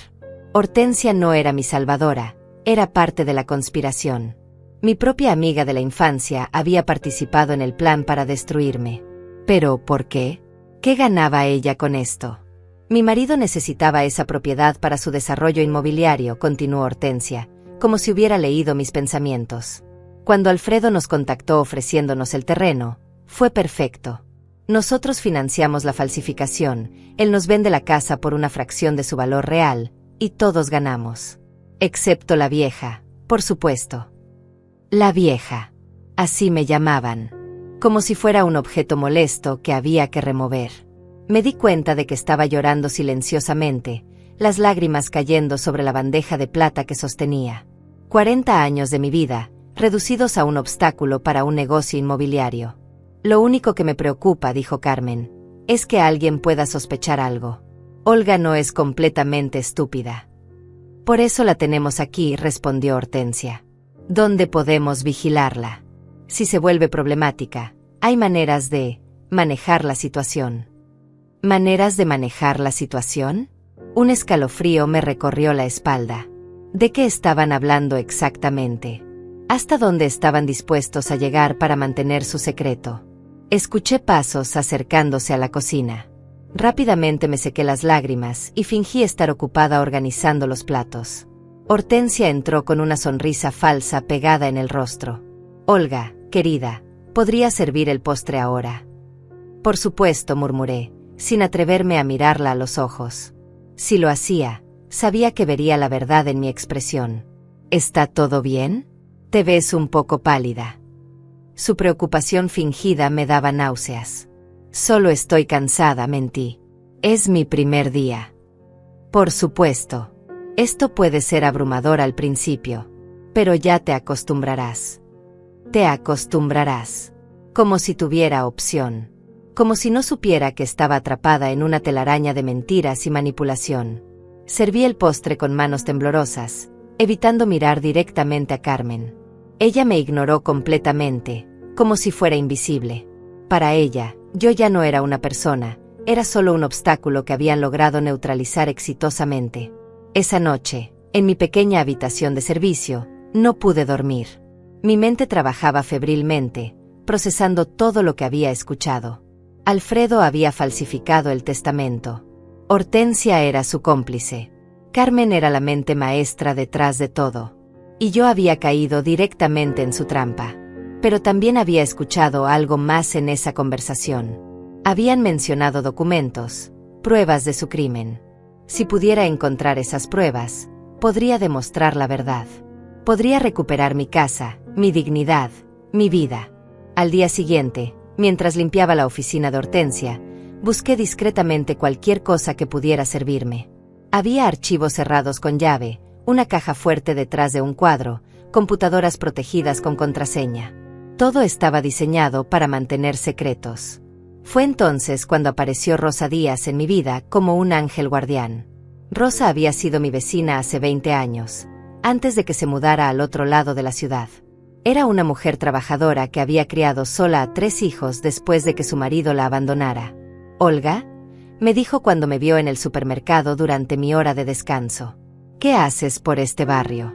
Hortensia no era mi salvadora, era parte de la conspiración. Mi propia amiga de la infancia había participado en el plan para destruirme. ¿Pero por qué? ¿Qué ganaba ella con esto? Mi marido necesitaba esa propiedad para su desarrollo inmobiliario, continuó Hortensia, como si hubiera leído mis pensamientos. Cuando Alfredo nos contactó ofreciéndonos el terreno, fue perfecto. Nosotros financiamos la falsificación, él nos vende la casa por una fracción de su valor real, y todos ganamos. Excepto la vieja, por supuesto. La vieja. Así me llamaban. Como si fuera un objeto molesto que había que remover. Me di cuenta de que estaba llorando silenciosamente, las lágrimas cayendo sobre la bandeja de plata que sostenía. 40 años de mi vida, reducidos a un obstáculo para un negocio inmobiliario. Lo único que me preocupa, dijo Carmen, es que alguien pueda sospechar algo. Olga no es completamente estúpida. Por eso la tenemos aquí, respondió Hortensia. ¿Dónde podemos vigilarla? Si se vuelve problemática, hay maneras de manejar la situación. ¿Maneras de manejar la situación? Un escalofrío me recorrió la espalda. ¿De qué estaban hablando exactamente? ¿Hasta dónde estaban dispuestos a llegar para mantener su secreto? Escuché pasos acercándose a la cocina. Rápidamente me sequé las lágrimas y fingí estar ocupada organizando los platos. Hortensia entró con una sonrisa falsa pegada en el rostro. Olga, querida, ¿podría servir el postre ahora? Por supuesto, murmuré, sin atreverme a mirarla a los ojos. Si lo hacía, sabía que vería la verdad en mi expresión. ¿Está todo bien? Te ves un poco pálida. Su preocupación fingida me daba náuseas. Solo estoy cansada, mentí. Es mi primer día. Por supuesto. Esto puede ser abrumador al principio, pero ya te acostumbrarás. Te acostumbrarás. Como si tuviera opción. Como si no supiera que estaba atrapada en una telaraña de mentiras y manipulación. Serví el postre con manos temblorosas, evitando mirar directamente a Carmen. Ella me ignoró completamente, como si fuera invisible. Para ella, yo ya no era una persona, era solo un obstáculo que habían logrado neutralizar exitosamente. Esa noche, en mi pequeña habitación de servicio, no pude dormir. Mi mente trabajaba febrilmente, procesando todo lo que había escuchado. Alfredo había falsificado el testamento. Hortensia era su cómplice. Carmen era la mente maestra detrás de todo. Y yo había caído directamente en su trampa. Pero también había escuchado algo más en esa conversación. Habían mencionado documentos, pruebas de su crimen. Si pudiera encontrar esas pruebas, podría demostrar la verdad. Podría recuperar mi casa, mi dignidad, mi vida. Al día siguiente, mientras limpiaba la oficina de Hortensia, busqué discretamente cualquier cosa que pudiera servirme. Había archivos cerrados con llave, una caja fuerte detrás de un cuadro, computadoras protegidas con contraseña. Todo estaba diseñado para mantener secretos. Fue entonces cuando apareció Rosa Díaz en mi vida como un ángel guardián. Rosa había sido mi vecina hace 20 años, antes de que se mudara al otro lado de la ciudad. Era una mujer trabajadora que había criado sola a 3 hijos después de que su marido la abandonara. «Olga», me dijo cuando me vio en el supermercado durante mi hora de descanso. «¿Qué haces por este barrio?».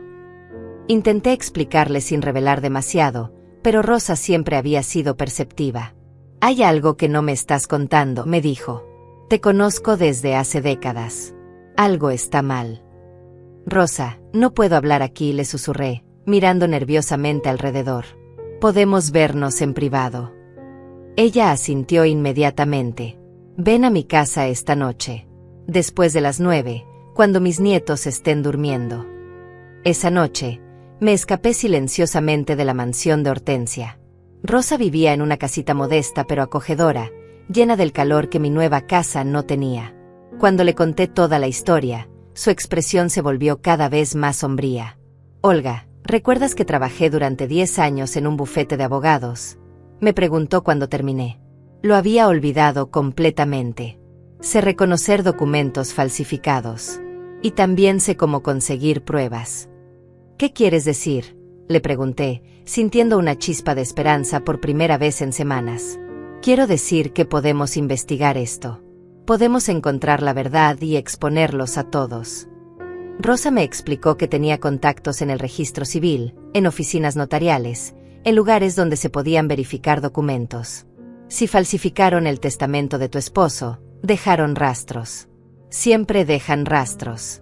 Intenté explicarle sin revelar demasiado, pero Rosa siempre había sido perceptiva. «Hay algo que no me estás contando», me dijo. «Te conozco desde hace décadas. Algo está mal». «Rosa, no puedo hablar aquí», le susurré, mirando nerviosamente alrededor. «Podemos vernos en privado». Ella asintió inmediatamente. «Ven a mi casa esta noche. Después de las 9, cuando mis nietos estén durmiendo». Esa noche, me escapé silenciosamente de la mansión de Hortensia. Rosa vivía en una casita modesta pero acogedora, llena del calor que mi nueva casa no tenía. Cuando le conté toda la historia, su expresión se volvió cada vez más sombría. «Olga, ¿recuerdas que trabajé durante 10 años en un bufete de abogados?», me preguntó cuando terminé. Lo había olvidado completamente. Sé reconocer documentos falsificados. Y también sé cómo conseguir pruebas. «¿Qué quieres decir?», le pregunté, sintiendo una chispa de esperanza por primera vez en semanas. «Quiero decir que podemos investigar esto. Podemos encontrar la verdad y exponerlos a todos». Rosa me explicó que tenía contactos en el registro civil, en oficinas notariales, en lugares donde se podían verificar documentos. Si falsificaron el testamento de tu esposo, dejaron rastros. Siempre dejan rastros.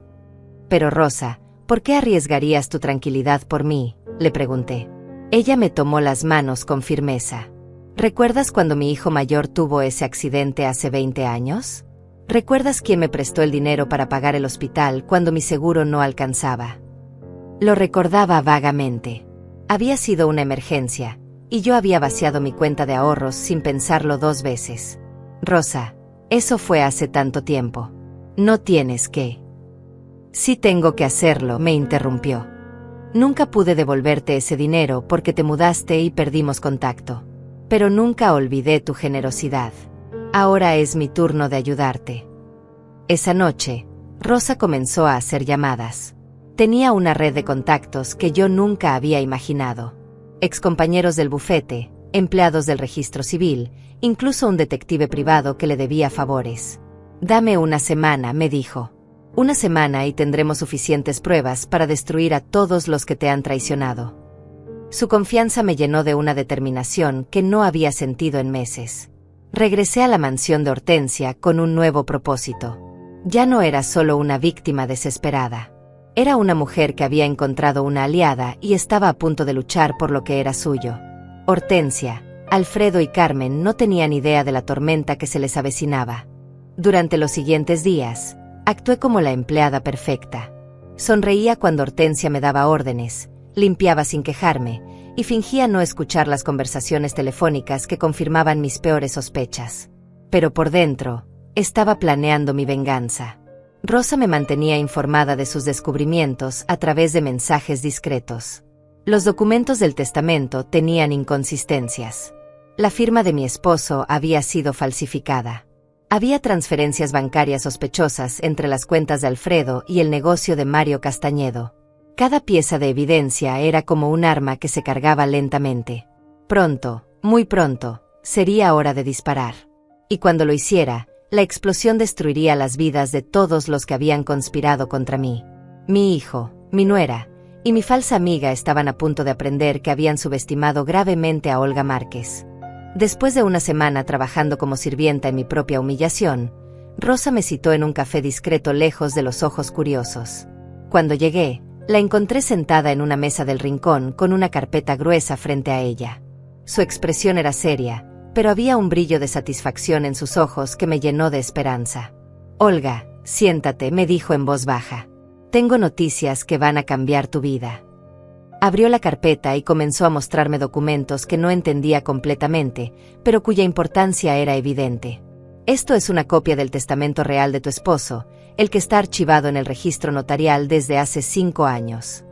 Pero Rosa, ¿por qué arriesgarías tu tranquilidad por mí?, le pregunté. Ella me tomó las manos con firmeza. ¿Recuerdas cuando mi hijo mayor tuvo ese accidente hace 20 años? ¿Recuerdas quién me prestó el dinero para pagar el hospital cuando mi seguro no alcanzaba? Lo recordaba vagamente. Había sido una emergencia, y yo había vaciado mi cuenta de ahorros sin pensarlo 2 veces. Rosa, eso fue hace tanto tiempo. No tienes que. Sí tengo que hacerlo, me interrumpió. Nunca pude devolverte ese dinero porque te mudaste y perdimos contacto. Pero nunca olvidé tu generosidad. Ahora es mi turno de ayudarte. Esa noche, Rosa comenzó a hacer llamadas. Tenía una red de contactos que yo nunca había imaginado. Excompañeros del bufete, empleados del registro civil, incluso un detective privado que le debía favores. Dame una semana, me dijo. Una semana y tendremos suficientes pruebas para destruir a todos los que te han traicionado. Su confianza me llenó de una determinación que no había sentido en meses. Regresé a la mansión de Hortensia con un nuevo propósito. Ya no era solo una víctima desesperada. Era una mujer que había encontrado una aliada y estaba a punto de luchar por lo que era suyo. Hortensia, Alfredo y Carmen no tenían idea de la tormenta que se les avecinaba. Durante los siguientes días, actué como la empleada perfecta. Sonreía cuando Hortensia me daba órdenes, limpiaba sin quejarme, y fingía no escuchar las conversaciones telefónicas que confirmaban mis peores sospechas. Pero por dentro, estaba planeando mi venganza. Rosa me mantenía informada de sus descubrimientos a través de mensajes discretos. Los documentos del testamento tenían inconsistencias. La firma de mi esposo había sido falsificada. Había transferencias bancarias sospechosas entre las cuentas de Alfredo y el negocio de Mario Castañedo. Cada pieza de evidencia era como un arma que se cargaba lentamente. Pronto, muy pronto, sería hora de disparar. Y cuando lo hiciera, la explosión destruiría las vidas de todos los que habían conspirado contra mí. Mi hijo, mi nuera y mi falsa amiga estaban a punto de aprender que habían subestimado gravemente a Olga Márquez. Después de una semana trabajando como sirvienta en mi propia humillación, Rosa me citó en un café discreto lejos de los ojos curiosos. Cuando llegué, la encontré sentada en una mesa del rincón con una carpeta gruesa frente a ella. Su expresión era seria, pero había un brillo de satisfacción en sus ojos que me llenó de esperanza. Olga, siéntate, me dijo en voz baja. Tengo noticias que van a cambiar tu vida. Abrió la carpeta y comenzó a mostrarme documentos que no entendía completamente, pero cuya importancia era evidente. Esto es una copia del testamento real de tu esposo, el que está archivado en el registro notarial desde hace 5 años.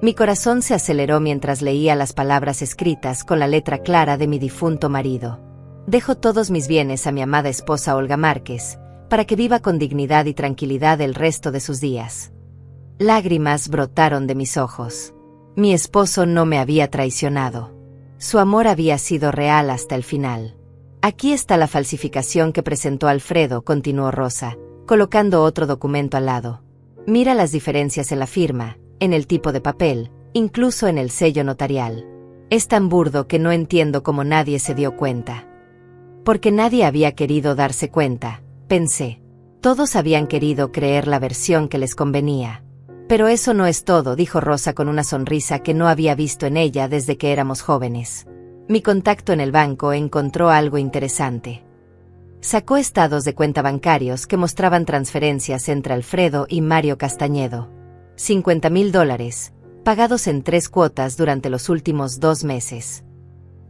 Mi corazón se aceleró mientras leía las palabras escritas con la letra clara de mi difunto marido. Dejo todos mis bienes a mi amada esposa Olga Márquez, para que viva con dignidad y tranquilidad el resto de sus días. Lágrimas brotaron de mis ojos. Mi esposo no me había traicionado. Su amor había sido real hasta el final. Aquí está la falsificación que presentó Alfredo, continuó Rosa, colocando otro documento al lado. Mira las diferencias en la firma, en el tipo de papel, incluso en el sello notarial. Es tan burdo que no entiendo cómo nadie se dio cuenta. Porque nadie había querido darse cuenta, pensé. Todos habían querido creer la versión que les convenía. Pero eso no es todo, dijo Rosa con una sonrisa que no había visto en ella desde que éramos jóvenes. Mi contacto en el banco encontró algo interesante. Sacó estados de cuenta bancarios que mostraban transferencias entre Alfredo y Mario Castañedo. $50,000, pagados en 3 cuotas durante los últimos 2 meses.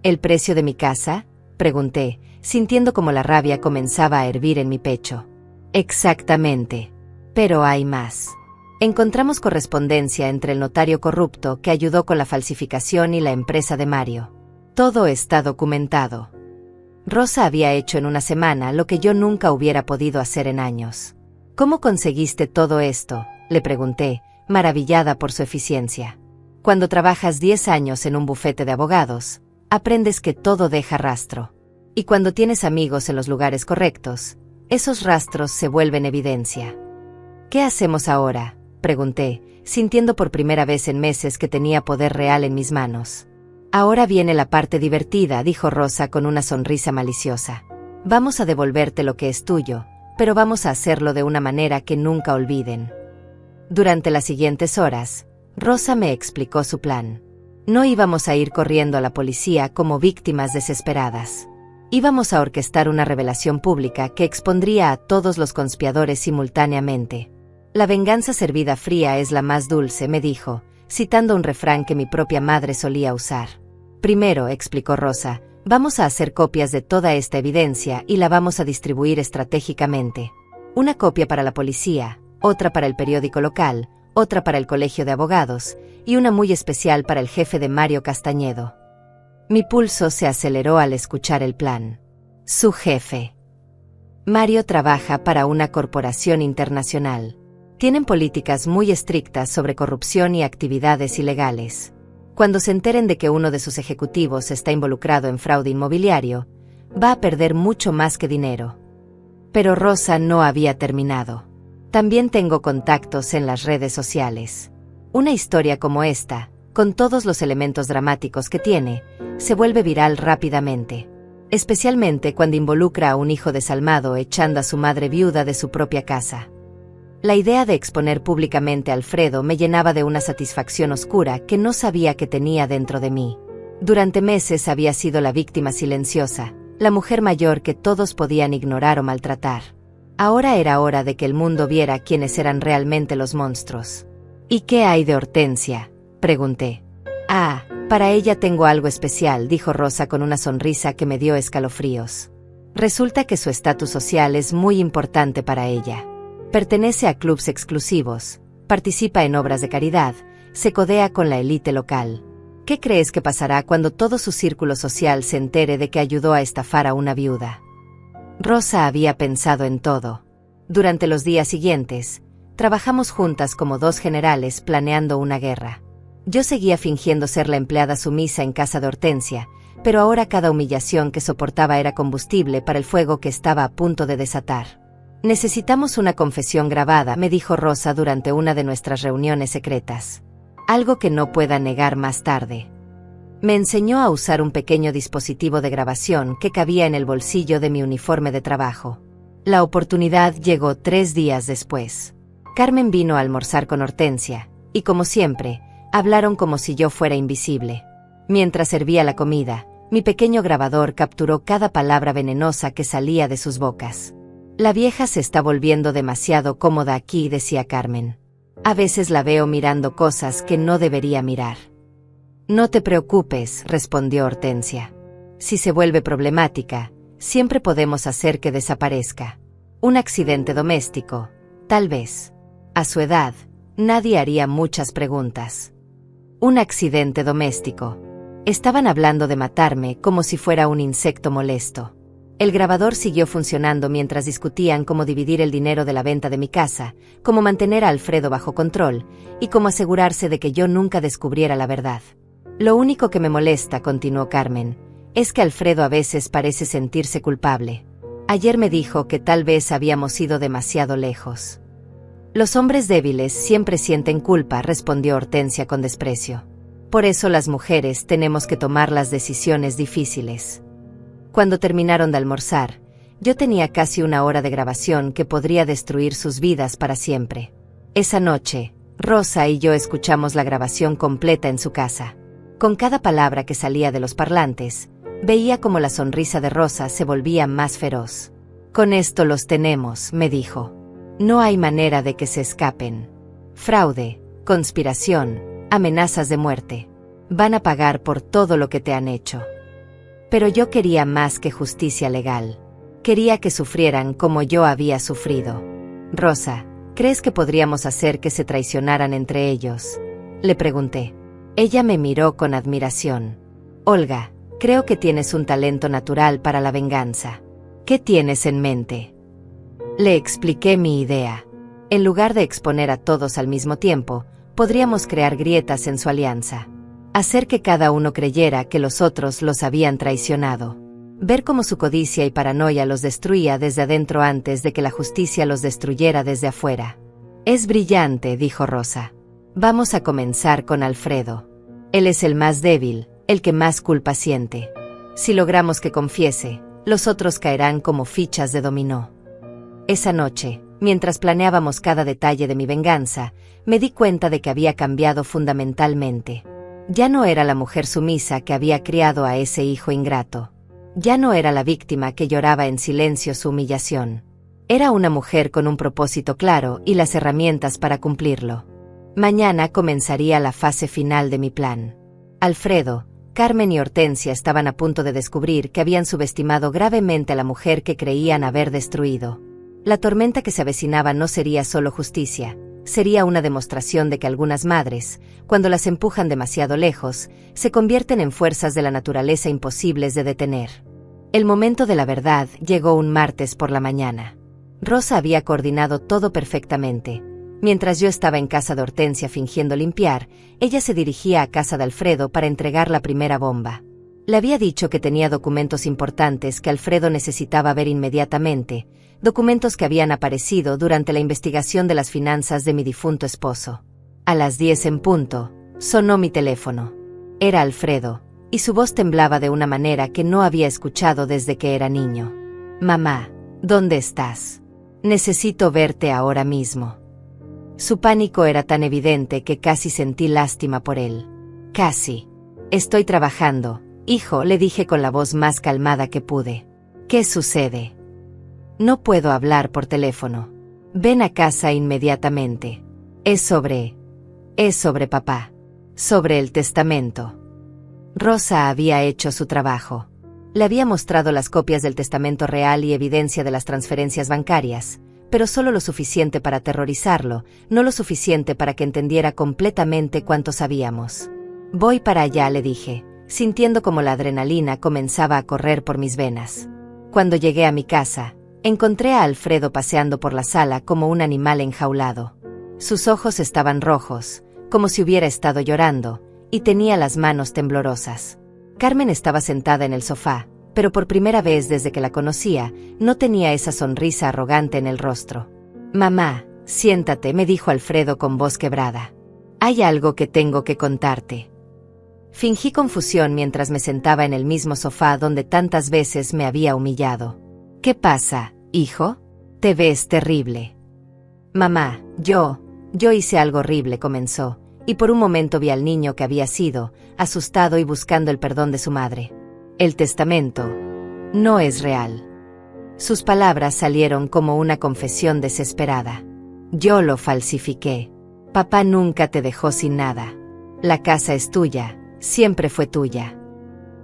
¿El precio de mi casa?, pregunté, sintiendo como la rabia comenzaba a hervir en mi pecho. Exactamente. Pero hay más. Encontramos correspondencia entre el notario corrupto que ayudó con la falsificación y la empresa de Mario. Todo está documentado. Rosa había hecho en una semana lo que yo nunca hubiera podido hacer en años. ¿Cómo conseguiste todo esto?, le pregunté, maravillada por su eficiencia. Cuando trabajas 10 años en un bufete de abogados, aprendes que todo deja rastro. Y cuando tienes amigos en los lugares correctos, esos rastros se vuelven evidencia. ¿Qué hacemos ahora?, pregunté, sintiendo por primera vez en meses que tenía poder real en mis manos. Ahora viene la parte divertida, dijo Rosa con una sonrisa maliciosa. Vamos a devolverte lo que es tuyo, pero vamos a hacerlo de una manera que nunca olviden. Durante las siguientes horas, Rosa me explicó su plan. No íbamos a ir corriendo a la policía como víctimas desesperadas. Íbamos a orquestar una revelación pública que expondría a todos los conspiradores simultáneamente. La venganza servida fría es la más dulce, me dijo, citando un refrán que mi propia madre solía usar. Primero, explicó Rosa, vamos a hacer copias de toda esta evidencia y la vamos a distribuir estratégicamente. Una copia para la policía, otra para el periódico local, otra para el colegio de abogados, y una muy especial para el jefe de Mario Castañedo. Mi pulso se aceleró al escuchar el plan. Su jefe. Mario trabaja para una corporación internacional. Tienen políticas muy estrictas sobre corrupción y actividades ilegales. Cuando se enteren de que uno de sus ejecutivos está involucrado en fraude inmobiliario, va a perder mucho más que dinero. Pero Rosa no había terminado. También tengo contactos en las redes sociales. Una historia como esta, con todos los elementos dramáticos que tiene, se vuelve viral rápidamente. Especialmente cuando involucra a un hijo desalmado echando a su madre viuda de su propia casa. La idea de exponer públicamente a Alfredo me llenaba de una satisfacción oscura que no sabía que tenía dentro de mí. Durante meses había sido la víctima silenciosa, la mujer mayor que todos podían ignorar o maltratar. Ahora era hora de que el mundo viera quiénes eran realmente los monstruos. ¿Y qué hay de Hortensia?, pregunté. Ah, para ella tengo algo especial, dijo Rosa con una sonrisa que me dio escalofríos. Resulta que su estatus social es muy importante para ella. Pertenece a clubes exclusivos, participa en obras de caridad, se codea con la élite local. ¿Qué crees que pasará cuando todo su círculo social se entere de que ayudó a estafar a una viuda? Rosa había pensado en todo. Durante los días siguientes, trabajamos juntas como dos generales planeando una guerra. Yo seguía fingiendo ser la empleada sumisa en casa de Hortensia, pero ahora cada humillación que soportaba era combustible para el fuego que estaba a punto de desatar. Necesitamos una confesión grabada, me dijo Rosa durante una de nuestras reuniones secretas. Algo que no pueda negar más tarde. Me enseñó a usar un pequeño dispositivo de grabación que cabía en el bolsillo de mi uniforme de trabajo. La oportunidad llegó 3 días después. Carmen vino a almorzar con Hortensia, y como siempre, hablaron como si yo fuera invisible. Mientras servía la comida, mi pequeño grabador capturó cada palabra venenosa que salía de sus bocas. La vieja se está volviendo demasiado cómoda aquí, decía Carmen. A veces la veo mirando cosas que no debería mirar. No te preocupes, respondió Hortensia. Si se vuelve problemática, siempre podemos hacer que desaparezca. Un accidente doméstico, tal vez. A su edad, nadie haría muchas preguntas. Un accidente doméstico. Estaban hablando de matarme como si fuera un insecto molesto. El grabador siguió funcionando mientras discutían cómo dividir el dinero de la venta de mi casa, cómo mantener a Alfredo bajo control, y cómo asegurarse de que yo nunca descubriera la verdad. Lo único que me molesta, continuó Carmen, es que Alfredo a veces parece sentirse culpable. Ayer me dijo que tal vez habíamos ido demasiado lejos. Los hombres débiles siempre sienten culpa, respondió Hortensia con desprecio. Por eso las mujeres tenemos que tomar las decisiones difíciles. Cuando terminaron de almorzar, yo tenía casi 1 hora de grabación que podría destruir sus vidas para siempre. Esa noche, Rosa y yo escuchamos la grabación completa en su casa. Con cada palabra que salía de los parlantes, veía como la sonrisa de Rosa se volvía más feroz. Con esto los tenemos, me dijo. No hay manera de que se escapen. Fraude, conspiración, amenazas de muerte. Van a pagar por todo lo que te han hecho. Pero yo quería más que justicia legal. Quería que sufrieran como yo había sufrido. Rosa, ¿crees que podríamos hacer que se traicionaran entre ellos?, le pregunté. Ella me miró con admiración. Olga, creo que tienes un talento natural para la venganza. ¿Qué tienes en mente? Le expliqué mi idea. En lugar de exponer a todos al mismo tiempo, podríamos crear grietas en su alianza. Hacer que cada uno creyera que los otros los habían traicionado. Ver cómo su codicia y paranoia los destruía desde adentro antes de que la justicia los destruyera desde afuera. Es brillante, dijo Rosa. Vamos a comenzar con Alfredo. Él es el más débil, el que más culpa siente. Si logramos que confiese, los otros caerán como fichas de dominó. Esa noche, mientras planeábamos cada detalle de mi venganza, me di cuenta de que había cambiado fundamentalmente. Ya no era la mujer sumisa que había criado a ese hijo ingrato. Ya no era la víctima que lloraba en silencio su humillación. Era una mujer con un propósito claro y las herramientas para cumplirlo. Mañana comenzaría la fase final de mi plan. Alfredo, Carmen y Hortensia estaban a punto de descubrir que habían subestimado gravemente a la mujer que creían haber destruido. La tormenta que se avecinaba no sería solo justicia, sería una demostración de que algunas madres, cuando las empujan demasiado lejos, se convierten en fuerzas de la naturaleza imposibles de detener. El momento de la verdad llegó un martes por la mañana. Rosa había coordinado todo perfectamente. Mientras yo estaba en casa de Hortensia fingiendo limpiar, ella se dirigía a casa de Alfredo para entregar la primera bomba. Le había dicho que tenía documentos importantes que Alfredo necesitaba ver inmediatamente, documentos que habían aparecido durante la investigación de las finanzas de mi difunto esposo. A las 10 en punto, sonó mi teléfono. Era Alfredo, y su voz temblaba de una manera que no había escuchado desde que era niño. «Mamá, ¿dónde estás? Necesito verte ahora mismo». Su pánico era tan evidente que casi sentí lástima por él. «Casi. Estoy trabajando, hijo», le dije con la voz más calmada que pude. «¿Qué sucede?» «No puedo hablar por teléfono. Ven a casa inmediatamente. Es sobre papá. Sobre el testamento». Rosa había hecho su trabajo. Le había mostrado las copias del testamento real y evidencia de las transferencias bancarias, pero solo lo suficiente para aterrorizarlo, no lo suficiente para que entendiera completamente cuánto sabíamos. «Voy para allá», le dije, sintiendo como la adrenalina comenzaba a correr por mis venas. Cuando llegué a mi casa, encontré a Alfredo paseando por la sala como un animal enjaulado. Sus ojos estaban rojos, como si hubiera estado llorando, y tenía las manos temblorosas. Carmen estaba sentada en el sofá, pero por primera vez desde que la conocía, no tenía esa sonrisa arrogante en el rostro. «Mamá, siéntate», me dijo Alfredo con voz quebrada. «Hay algo que tengo que contarte». Fingí confusión mientras me sentaba en el mismo sofá donde tantas veces me había humillado. «¿Qué pasa, hijo? Te ves terrible». «Mamá, yo hice algo horrible», comenzó, y por un momento vi al niño que había sido, asustado y buscando el perdón de su madre. «El testamento no es real». Sus palabras salieron como una confesión desesperada. «Yo lo falsifiqué. Papá nunca te dejó sin nada. La casa es tuya, siempre fue tuya».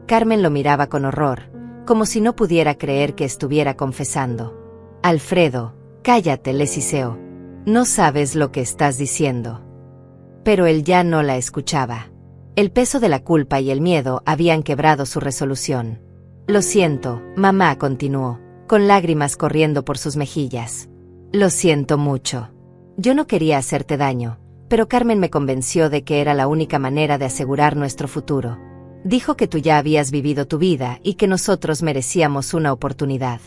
Carmen lo miraba con horror, como si no pudiera creer que estuviera confesando. «Alfredo, cállate», le siseó. «No sabes lo que estás diciendo». Pero él ya no la escuchaba. El peso de la culpa y el miedo habían quebrado su resolución. «Lo siento, mamá», continuó, con lágrimas corriendo por sus mejillas. «Lo siento mucho. Yo no quería hacerte daño, pero Carmen me convenció de que era la única manera de asegurar nuestro futuro. Dijo que tú ya habías vivido tu vida y que nosotros merecíamos una oportunidad».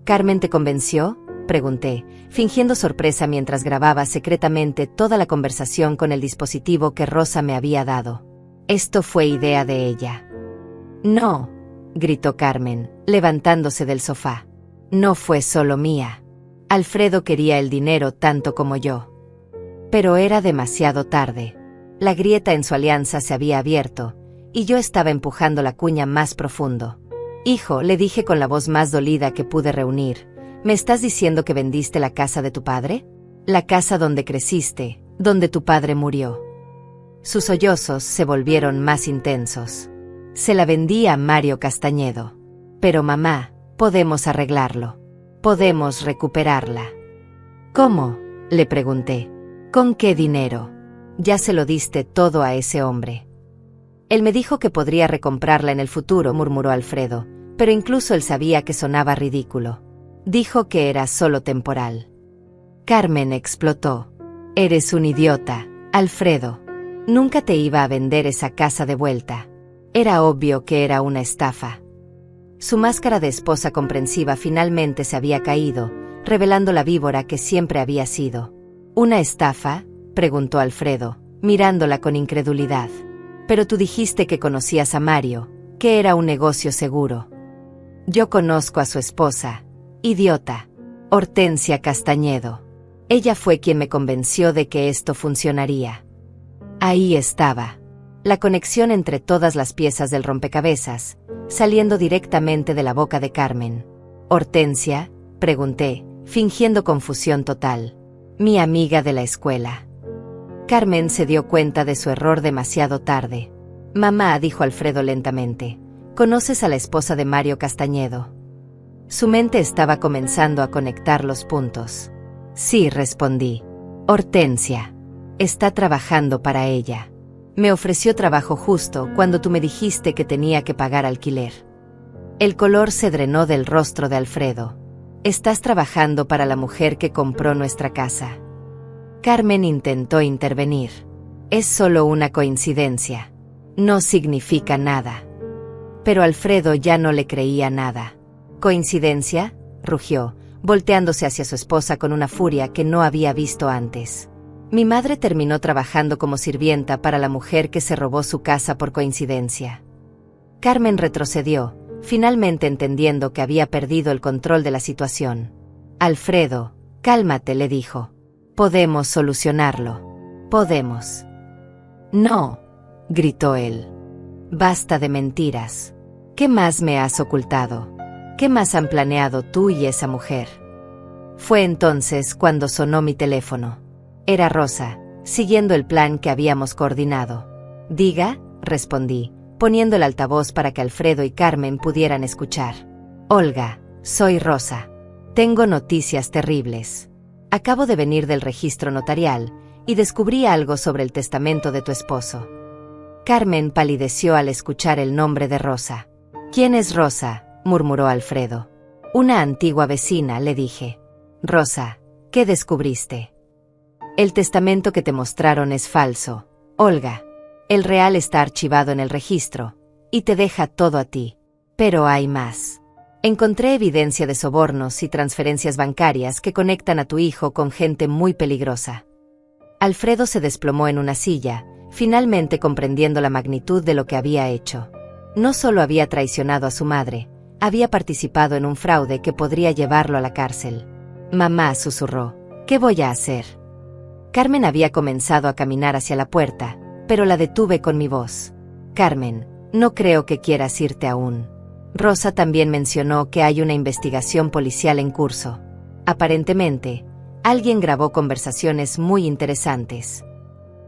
«¿Carmen te convenció?», pregunté, fingiendo sorpresa mientras grababa secretamente toda la conversación con el dispositivo que Rosa me había dado. «Esto fue idea de ella». «No», gritó Carmen, levantándose del sofá. «No fue solo mía. Alfredo quería el dinero tanto como yo». Pero era demasiado tarde. La grieta en su alianza se había abierto, y yo estaba empujando la cuña más profundo. «Hijo», le dije con la voz más dolida que pude reunir, «¿me estás diciendo que vendiste la casa de tu padre? La casa donde creciste, donde tu padre murió». Sus sollozos se volvieron más intensos. «Se la vendí a Mario Castañedo. Pero mamá, podemos arreglarlo. Podemos recuperarla». «¿Cómo?», le pregunté. «¿Con qué dinero? Ya se lo diste todo a ese hombre». «Él me dijo que podría recomprarla en el futuro», murmuró Alfredo, pero incluso él sabía que sonaba ridículo. Dijo que era solo temporal. Carmen explotó. «Eres un idiota, Alfredo. Nunca te iba a vender esa casa de vuelta. Era obvio que era una estafa». Su máscara de esposa comprensiva finalmente se había caído, revelando la víbora que siempre había sido. «¿Una estafa?», preguntó Alfredo, mirándola con incredulidad. «Pero tú dijiste que conocías a Mario, que era un negocio seguro». «Yo conozco a su esposa, idiota». Hortensia Castañedo. Ella fue quien me convenció de que esto funcionaría. Ahí estaba. La conexión entre todas las piezas del rompecabezas, saliendo directamente de la boca de Carmen. «¿Hortensia?», pregunté, fingiendo confusión total. «Mi amiga de la escuela». Carmen se dio cuenta de su error demasiado tarde. «Mamá», dijo Alfredo lentamente, «¿conoces a la esposa de Mario Castañedo?». Su mente estaba comenzando a conectar los puntos. «Sí», respondí. «Hortensia. Está trabajando para ella. Me ofreció trabajo justo cuando tú me dijiste que tenía que pagar alquiler». El color se drenó del rostro de Alfredo. «Estás trabajando para la mujer que compró nuestra casa». Carmen intentó intervenir. «Es solo una coincidencia. No significa nada». Pero Alfredo ya no le creía nada. «¿Coincidencia?», rugió, volteándose hacia su esposa con una furia que no había visto antes. «Mi madre terminó trabajando como sirvienta para la mujer que se robó su casa por coincidencia». Carmen retrocedió, finalmente entendiendo que había perdido el control de la situación. «Alfredo, cálmate», le dijo. «Podemos solucionarlo. Podemos». «No», gritó él. «Basta de mentiras. ¿Qué más me has ocultado? ¿Qué más han planeado tú y esa mujer?». Fue entonces cuando sonó mi teléfono. Era Rosa, siguiendo el plan que habíamos coordinado. «Diga», respondí, poniendo el altavoz para que Alfredo y Carmen pudieran escuchar. «Olga, soy Rosa. Tengo noticias terribles. Acabo de venir del registro notarial y descubrí algo sobre el testamento de tu esposo». Carmen palideció al escuchar el nombre de Rosa. «¿Quién es Rosa?», murmuró Alfredo. «Una antigua vecina», le dije. «Rosa, ¿qué descubriste?». «El testamento que te mostraron es falso, Olga. El real está archivado en el registro, y te deja todo a ti. Pero hay más. Encontré evidencia de sobornos y transferencias bancarias que conectan a tu hijo con gente muy peligrosa». Alfredo se desplomó en una silla, finalmente comprendiendo la magnitud de lo que había hecho. No solo había traicionado a su madre, había participado en un fraude que podría llevarlo a la cárcel. «Mamá», susurró, «¿qué voy a hacer?». Carmen había comenzado a caminar hacia la puerta, pero la detuve con mi voz. «Carmen, no creo que quieras irte aún. Rosa también mencionó que hay una investigación policial en curso. Aparentemente, alguien grabó conversaciones muy interesantes».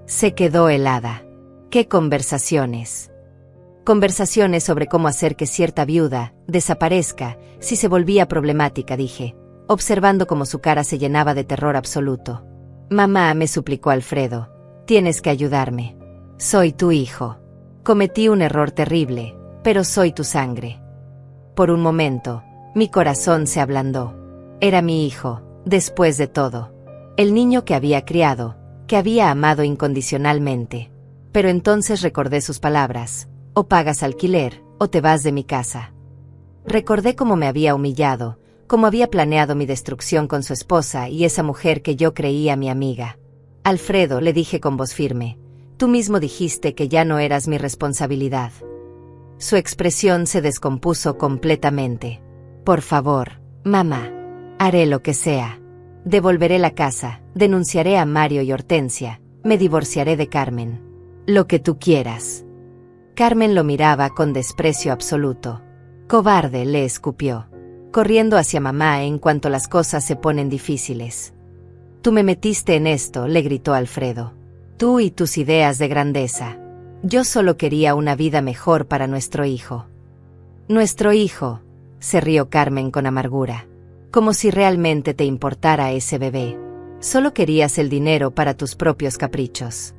Se quedó helada. «¿Qué conversaciones?». «Conversaciones sobre cómo hacer que cierta viuda desaparezca si se volvía problemática», dije, observando cómo su cara se llenaba de terror absoluto. «Mamá», me suplicó Alfredo, «tienes que ayudarme. Soy tu hijo. Cometí un error terrible, pero soy tu sangre». Por un momento, mi corazón se ablandó. Era mi hijo, después de todo. El niño que había criado, que había amado incondicionalmente. Pero entonces recordé sus palabras: «O pagas alquiler, o te vas de mi casa». Recordé cómo me había humillado, cómo había planeado mi destrucción con su esposa y esa mujer que yo creía mi amiga. «Alfredo», le dije con voz firme, «tú mismo dijiste que ya no eras mi responsabilidad». Su expresión se descompuso completamente. «Por favor, mamá. Haré lo que sea. Devolveré la casa, denunciaré a Mario y Hortensia, me divorciaré de Carmen. Lo que tú quieras». Carmen lo miraba con desprecio absoluto. «Cobarde», le escupió, corriendo hacia mamá en cuanto las cosas se ponen difíciles. «Tú me metiste en esto», le gritó Alfredo. «Tú y tus ideas de grandeza. Yo solo quería una vida mejor para nuestro hijo». «¿Nuestro hijo?», se rió Carmen con amargura. «Como si realmente te importara ese bebé. Solo querías el dinero para tus propios caprichos».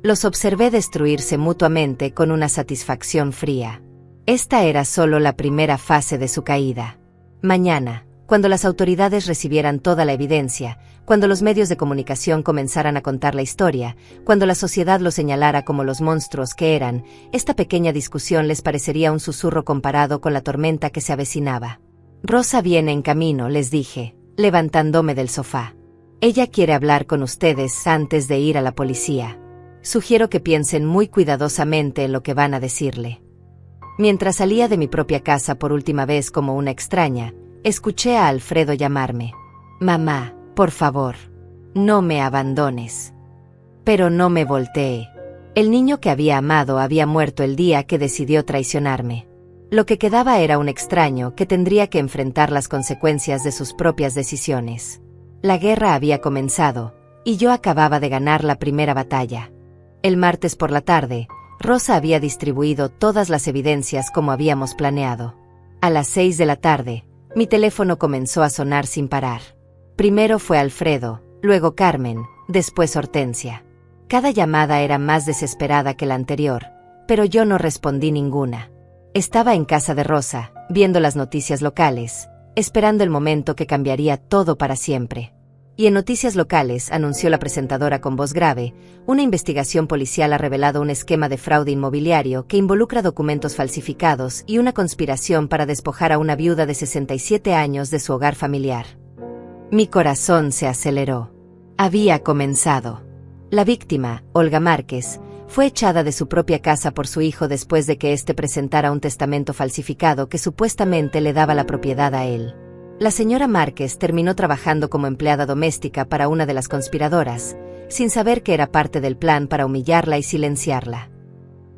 Los observé destruirse mutuamente con una satisfacción fría. Esta era solo la primera fase de su caída. Mañana, cuando las autoridades recibieran toda la evidencia, cuando los medios de comunicación comenzaran a contar la historia, cuando la sociedad los señalara como los monstruos que eran, esta pequeña discusión les parecería un susurro comparado con la tormenta que se avecinaba. «Rosa viene en camino», les dije, levantándome del sofá. «Ella quiere hablar con ustedes antes de ir a la policía. Sugiero que piensen muy cuidadosamente en lo que van a decirle». Mientras salía de mi propia casa por última vez como una extraña, escuché a Alfredo llamarme. Mamá, por favor, no me abandones. Pero no me volteé. El niño que había amado había muerto el día que decidió traicionarme. Lo que quedaba era un extraño que tendría que enfrentar las consecuencias de sus propias decisiones. La guerra había comenzado, y yo acababa de ganar la primera batalla. El martes por la tarde, Rosa había distribuido todas las evidencias como habíamos planeado. A las 6 de la tarde, mi teléfono comenzó a sonar sin parar. Primero fue Alfredo, luego Carmen, después Hortensia. Cada llamada era más desesperada que la anterior, pero yo no respondí ninguna. Estaba en casa de Rosa, viendo las noticias locales, esperando el momento que cambiaría todo para siempre. Y en noticias locales, anunció la presentadora con voz grave, una investigación policial ha revelado un esquema de fraude inmobiliario que involucra documentos falsificados y una conspiración para despojar a una viuda de 67 años de su hogar familiar. Mi corazón se aceleró. Había comenzado. La víctima, Olga Márquez, fue echada de su propia casa por su hijo después de que éste presentara un testamento falsificado que supuestamente le daba la propiedad a él. La señora Márquez terminó trabajando como empleada doméstica para una de las conspiradoras, sin saber que era parte del plan para humillarla y silenciarla.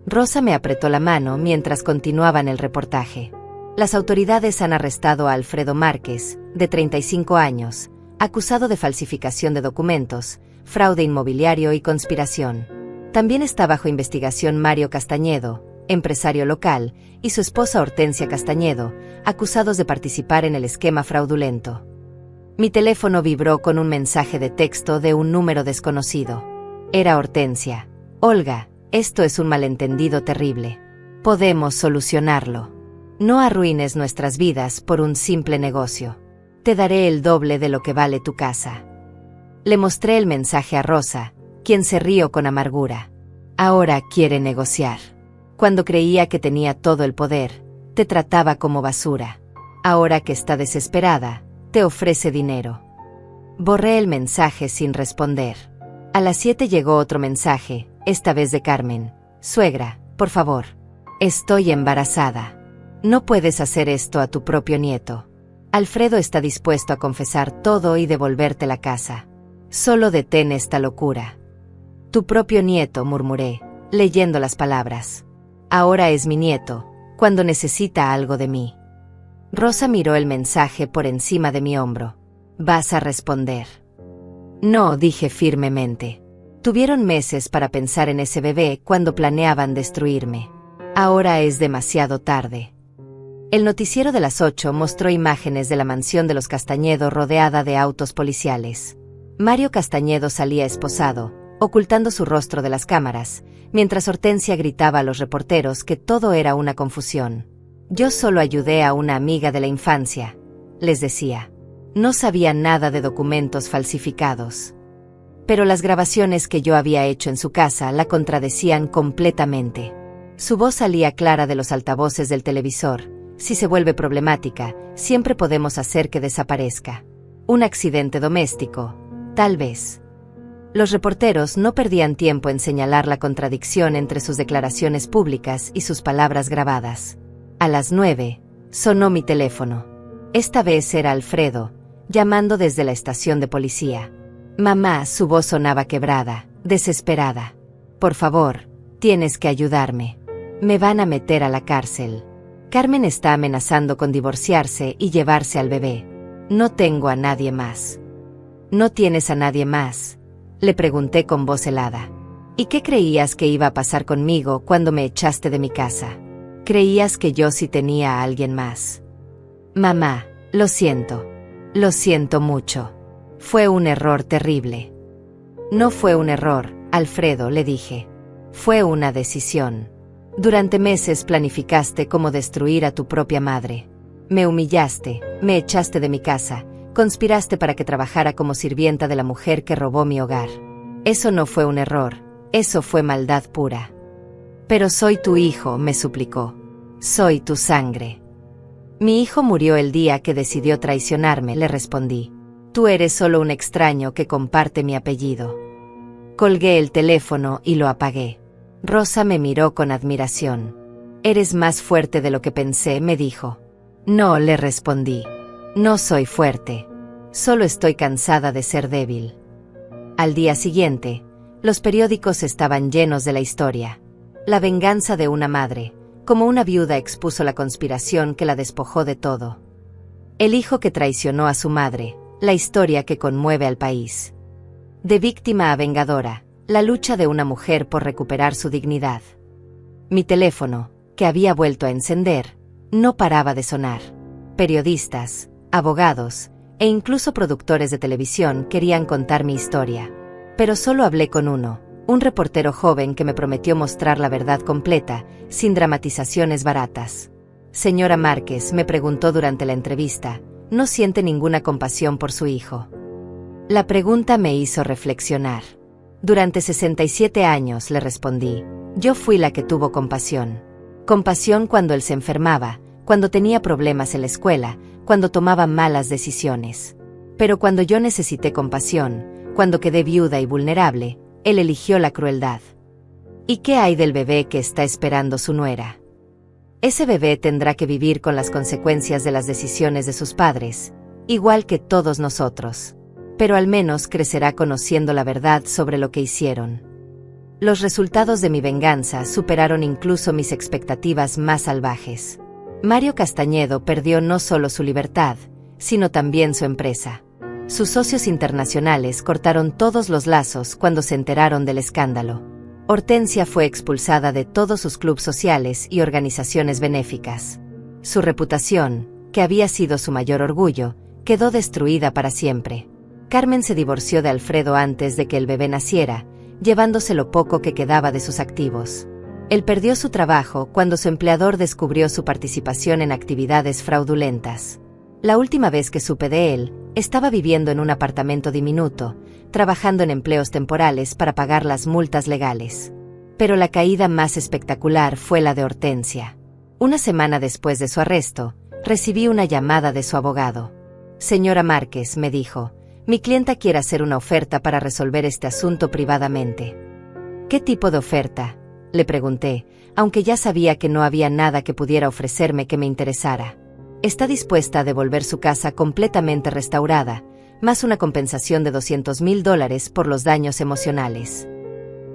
Rosa me apretó la mano mientras continuaban el reportaje. Las autoridades han arrestado a Alfredo Márquez, de 35 años, acusado de falsificación de documentos, fraude inmobiliario y conspiración. También está bajo investigación Mario Castañedo, empresario local, y su esposa Hortensia Castañedo, acusados de participar en el esquema fraudulento. Mi teléfono vibró con un mensaje de texto de un número desconocido. Era Hortensia. Olga, esto es un malentendido terrible. Podemos solucionarlo. No arruines nuestras vidas por un simple negocio. Te daré el doble de lo que vale tu casa. Le mostré el mensaje a Rosa, quien se rió con amargura. Ahora quiere negociar. Cuando creía que tenía todo el poder, te trataba como basura. Ahora que está desesperada, te ofrece dinero. Borré el mensaje sin responder. A las 7 llegó otro mensaje, esta vez de Carmen. Suegra, por favor. Estoy embarazada. No puedes hacer esto a tu propio nieto. Alfredo está dispuesto a confesar todo y devolverte la casa. Solo detén esta locura. Tu propio nieto, murmuré, leyendo las palabras. Ahora es mi nieto, cuando necesita algo de mí. Rosa miró el mensaje por encima de mi hombro. ¿Vas a responder? No, dije firmemente. Tuvieron meses para pensar en ese bebé cuando planeaban destruirme. Ahora es demasiado tarde. El noticiero de las 8 mostró imágenes de la mansión de los Castañedo rodeada de autos policiales. Mario Castañedo salía esposado, ocultando su rostro de las cámaras, mientras Hortensia gritaba a los reporteros que todo era una confusión. Yo solo ayudé a una amiga de la infancia, les decía. No sabía nada de documentos falsificados. Pero las grabaciones que yo había hecho en su casa la contradecían completamente. Su voz salía clara de los altavoces del televisor. Si se vuelve problemática, siempre podemos hacer que desaparezca. Un accidente doméstico, tal vez. Los reporteros no perdían tiempo en señalar la contradicción entre sus declaraciones públicas y sus palabras grabadas. A las 9, sonó mi teléfono. Esta vez era Alfredo, llamando desde la estación de policía. Mamá, su voz sonaba quebrada, desesperada. Por favor, tienes que ayudarme. Me van a meter a la cárcel. Carmen está amenazando con divorciarse y llevarse al bebé. No tengo a nadie más. ¿No tienes a nadie más?, le pregunté con voz helada. ¿Y qué creías que iba a pasar conmigo cuando me echaste de mi casa? ¿Creías que yo sí tenía a alguien más? Mamá, lo siento. Lo siento mucho. Fue un error terrible. No fue un error, Alfredo, le dije. Fue una decisión. Durante meses planificaste cómo destruir a tu propia madre. Me humillaste, me echaste de mi casa, conspiraste para que trabajara como sirvienta de la mujer que robó mi hogar. Eso no fue un error, eso fue maldad pura. Pero soy tu hijo, me suplicó. Soy tu sangre. Mi hijo murió el día que decidió traicionarme, le respondí. Tú eres solo un extraño que comparte mi apellido. Colgué el teléfono y lo apagué. Rosa me miró con admiración. Eres más fuerte de lo que pensé, me dijo. No, le respondí. No soy fuerte. Solo estoy cansada de ser débil. Al día siguiente, los periódicos estaban llenos de la historia. La venganza de una madre, como una viuda expuso la conspiración que la despojó de todo. El hijo que traicionó a su madre, la historia que conmueve al país. De víctima a vengadora, la lucha de una mujer por recuperar su dignidad. Mi teléfono, que había vuelto a encender, no paraba de sonar. Periodistas, abogados, e incluso productores de televisión querían contar mi historia. Pero solo hablé con uno, un reportero joven que me prometió mostrar la verdad completa, sin dramatizaciones baratas. Señora Márquez, me preguntó durante la entrevista, ¿no siente ninguna compasión por su hijo? La pregunta me hizo reflexionar. Durante 67 años, le respondí, yo fui la que tuvo compasión. Compasión cuando él se enfermaba, cuando tenía problemas en la escuela, cuando tomaba malas decisiones. Pero cuando yo necesité compasión, cuando quedé viuda y vulnerable, él eligió la crueldad. ¿Y qué hay del bebé que está esperando su nuera? Ese bebé tendrá que vivir con las consecuencias de las decisiones de sus padres, igual que todos nosotros. Pero al menos crecerá conociendo la verdad sobre lo que hicieron. Los resultados de mi venganza superaron incluso mis expectativas más salvajes. Mario Castañedo perdió no solo su libertad, sino también su empresa. Sus socios internacionales cortaron todos los lazos cuando se enteraron del escándalo. Hortensia fue expulsada de todos sus clubes sociales y organizaciones benéficas. Su reputación, que había sido su mayor orgullo, quedó destruida para siempre. Carmen se divorció de Alfredo antes de que el bebé naciera, llevándose lo poco que quedaba de sus activos. Él perdió su trabajo cuando su empleador descubrió su participación en actividades fraudulentas. La última vez que supe de él, estaba viviendo en un apartamento diminuto, trabajando en empleos temporales para pagar las multas legales. Pero la caída más espectacular fue la de Hortensia. Una semana después de su arresto, recibí una llamada de su abogado. Señora Márquez, me dijo, mi clienta quiere hacer una oferta para resolver este asunto privadamente. ¿Qué tipo de oferta?, le pregunté, aunque ya sabía que no había nada que pudiera ofrecerme que me interesara. Está dispuesta a devolver su casa completamente restaurada, más una compensación de $200,000 por los daños emocionales.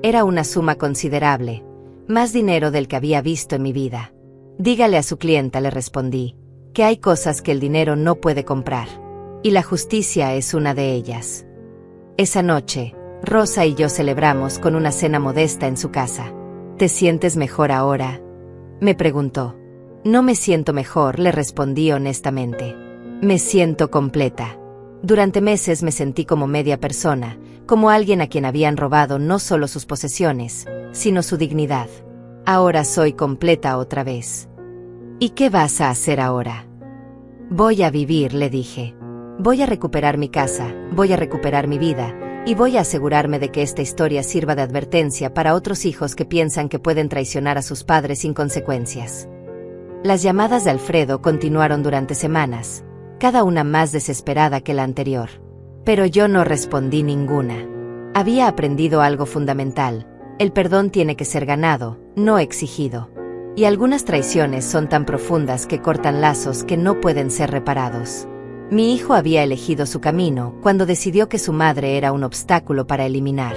Era una suma considerable, más dinero del que había visto en mi vida. Dígale a su clienta, le respondí, que hay cosas que el dinero no puede comprar. Y la justicia es una de ellas. Esa noche, Rosa y yo celebramos con una cena modesta en su casa. ¿Te sientes mejor ahora?, me preguntó. No me siento mejor, le respondí honestamente. Me siento completa. Durante meses me sentí como media persona, como alguien a quien habían robado no solo sus posesiones, sino su dignidad. Ahora soy completa otra vez. ¿Y qué vas a hacer ahora? Voy a vivir, le dije. Voy a recuperar mi casa, voy a recuperar mi vida, y voy a asegurarme de que esta historia sirva de advertencia para otros hijos que piensan que pueden traicionar a sus padres sin consecuencias. Las llamadas de Alfredo continuaron durante semanas, cada una más desesperada que la anterior. Pero yo no respondí ninguna. Había aprendido algo fundamental: el perdón tiene que ser ganado, no exigido. Y algunas traiciones son tan profundas que cortan lazos que no pueden ser reparados. Mi hijo había elegido su camino cuando decidió que su madre era un obstáculo para eliminar.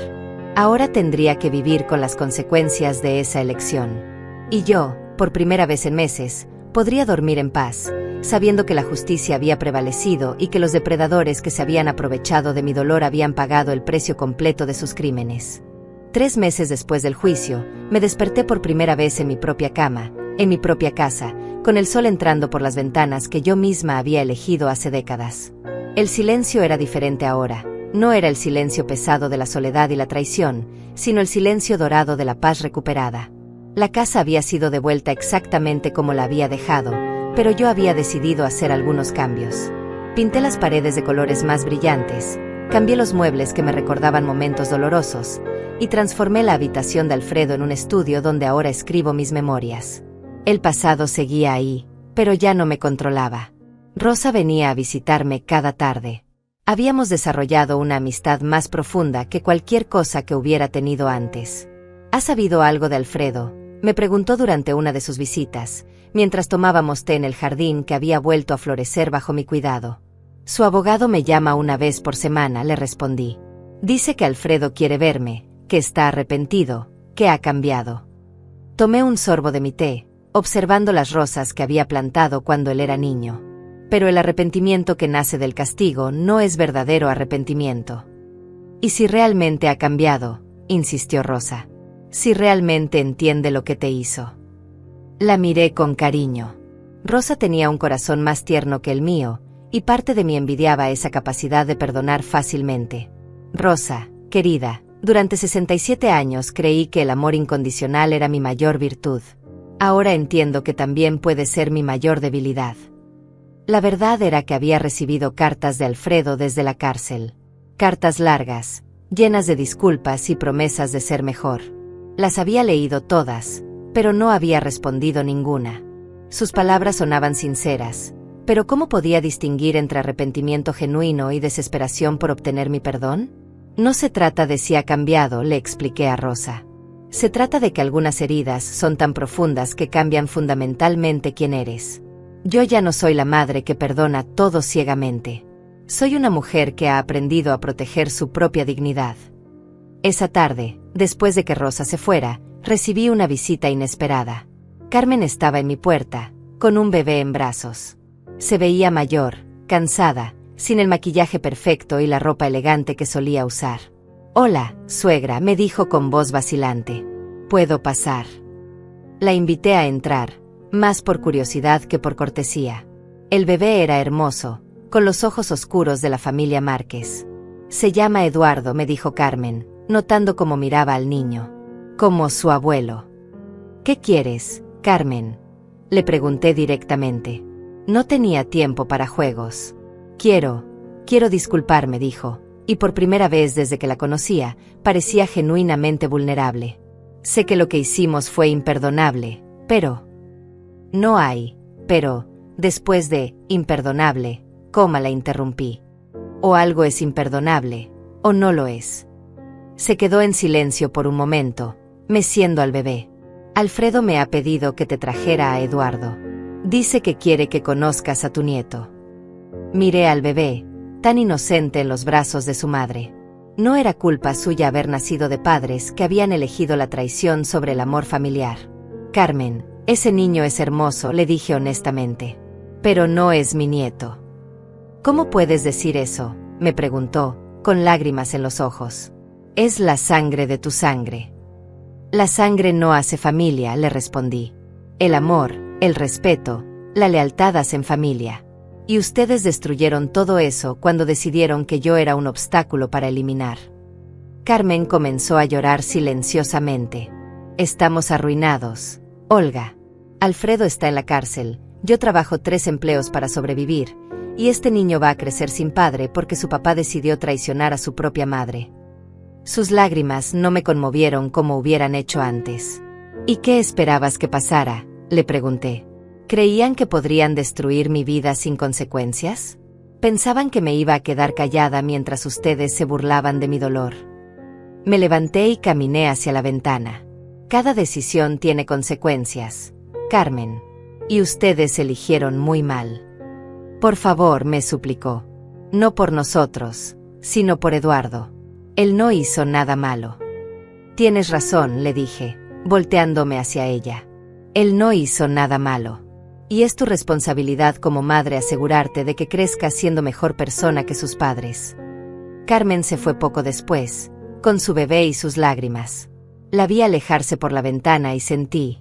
Ahora tendría que vivir con las consecuencias de esa elección. Y yo, por primera vez en meses, podría dormir en paz, sabiendo que la justicia había prevalecido y que los depredadores que se habían aprovechado de mi dolor habían pagado el precio completo de sus crímenes. 3 meses después del juicio, me desperté por primera vez en mi propia cama, en mi propia casa, con el sol entrando por las ventanas que yo misma había elegido hace décadas. El silencio era diferente ahora. No era el silencio pesado de la soledad y la traición, sino el silencio dorado de la paz recuperada. La casa había sido devuelta exactamente como la había dejado, pero yo había decidido hacer algunos cambios. Pinté las paredes de colores más brillantes, cambié los muebles que me recordaban momentos dolorosos, y transformé la habitación de Alfredo en un estudio donde ahora escribo mis memorias. El pasado seguía ahí, pero ya no me controlaba. Rosa venía a visitarme cada tarde. Habíamos desarrollado una amistad más profunda que cualquier cosa que hubiera tenido antes. ¿Has sabido algo de Alfredo?, me preguntó durante una de sus visitas, mientras tomábamos té en el jardín que había vuelto a florecer bajo mi cuidado. Su abogado me llama una vez por semana, le respondí. Dice que Alfredo quiere verme, que está arrepentido, que ha cambiado. Tomé un sorbo de mi té, observando las rosas que había plantado cuando él era niño. Pero el arrepentimiento que nace del castigo no es verdadero arrepentimiento. ¿Y si realmente ha cambiado?, insistió Rosa. Si realmente entiende lo que te hizo. La miré con cariño. Rosa tenía un corazón más tierno que el mío, y parte de mí envidiaba esa capacidad de perdonar fácilmente. Rosa, querida, durante 67 años creí que el amor incondicional era mi mayor virtud. Ahora entiendo que también puede ser mi mayor debilidad. La verdad era que había recibido cartas de Alfredo desde la cárcel. Cartas largas, llenas de disculpas y promesas de ser mejor. Las había leído todas, pero no había respondido ninguna. Sus palabras sonaban sinceras, pero ¿cómo podía distinguir entre arrepentimiento genuino y desesperación por obtener mi perdón? No se trata de si ha cambiado, le expliqué a Rosa. Se trata de que algunas heridas son tan profundas que cambian fundamentalmente quién eres. Yo ya no soy la madre que perdona todo ciegamente. Soy una mujer que ha aprendido a proteger su propia dignidad. Esa tarde, después de que Rosa se fuera, recibí una visita inesperada. Carmen estaba en mi puerta, con un bebé en brazos. Se veía mayor, cansada, sin el maquillaje perfecto y la ropa elegante que solía usar. «Hola, suegra», me dijo con voz vacilante. «¿Puedo pasar?». La invité a entrar, más por curiosidad que por cortesía. El bebé era hermoso, con los ojos oscuros de la familia Márquez. «Se llama Eduardo», me dijo Carmen, notando cómo miraba al niño. «Como su abuelo». «¿Qué quieres, Carmen?», le pregunté directamente. No tenía tiempo para juegos. Quiero disculparme», dijo, y por primera vez desde que la conocía, parecía genuinamente vulnerable. «Sé que lo que hicimos fue imperdonable, pero...». «No hay, pero, después de imperdonable, coma», la interrumpí. «O algo es imperdonable, o no lo es». Se quedó en silencio por un momento, meciendo al bebé. «Alfredo me ha pedido que te trajera a Eduardo. Dice que quiere que conozcas a tu nieto». Miré al bebé, tan inocente en los brazos de su madre. No era culpa suya haber nacido de padres que habían elegido la traición sobre el amor familiar. «Carmen, ese niño es hermoso», le dije honestamente. «Pero no es mi nieto». «¿Cómo puedes decir eso?», me preguntó, con lágrimas en los ojos. «Es la sangre de tu sangre». «La sangre no hace familia», le respondí. «El amor, el respeto, la lealtad hacen familia. Y ustedes destruyeron todo eso cuando decidieron que yo era un obstáculo para eliminar». Carmen comenzó a llorar silenciosamente. «Estamos arruinados, Olga. Alfredo está en la cárcel, yo trabajo 3 empleos para sobrevivir, y este niño va a crecer sin padre porque su papá decidió traicionar a su propia madre». Sus lágrimas no me conmovieron como hubieran hecho antes. «¿Y qué esperabas que pasara?», le pregunté. ¿Creían que podrían destruir mi vida sin consecuencias? ¿Pensaban que me iba a quedar callada mientras ustedes se burlaban de mi dolor? Me levanté y caminé hacia la ventana. Cada decisión tiene consecuencias, Carmen. Y ustedes eligieron muy mal. «Por favor», me suplicó. «No por nosotros, sino por Eduardo. Él no hizo nada malo». «Tienes razón», le dije, volteándome hacia ella. «Él no hizo nada malo. Y es tu responsabilidad como madre asegurarte de que crezca siendo mejor persona que sus padres». Carmen se fue poco después, con su bebé y sus lágrimas. La vi alejarse por la ventana y sentí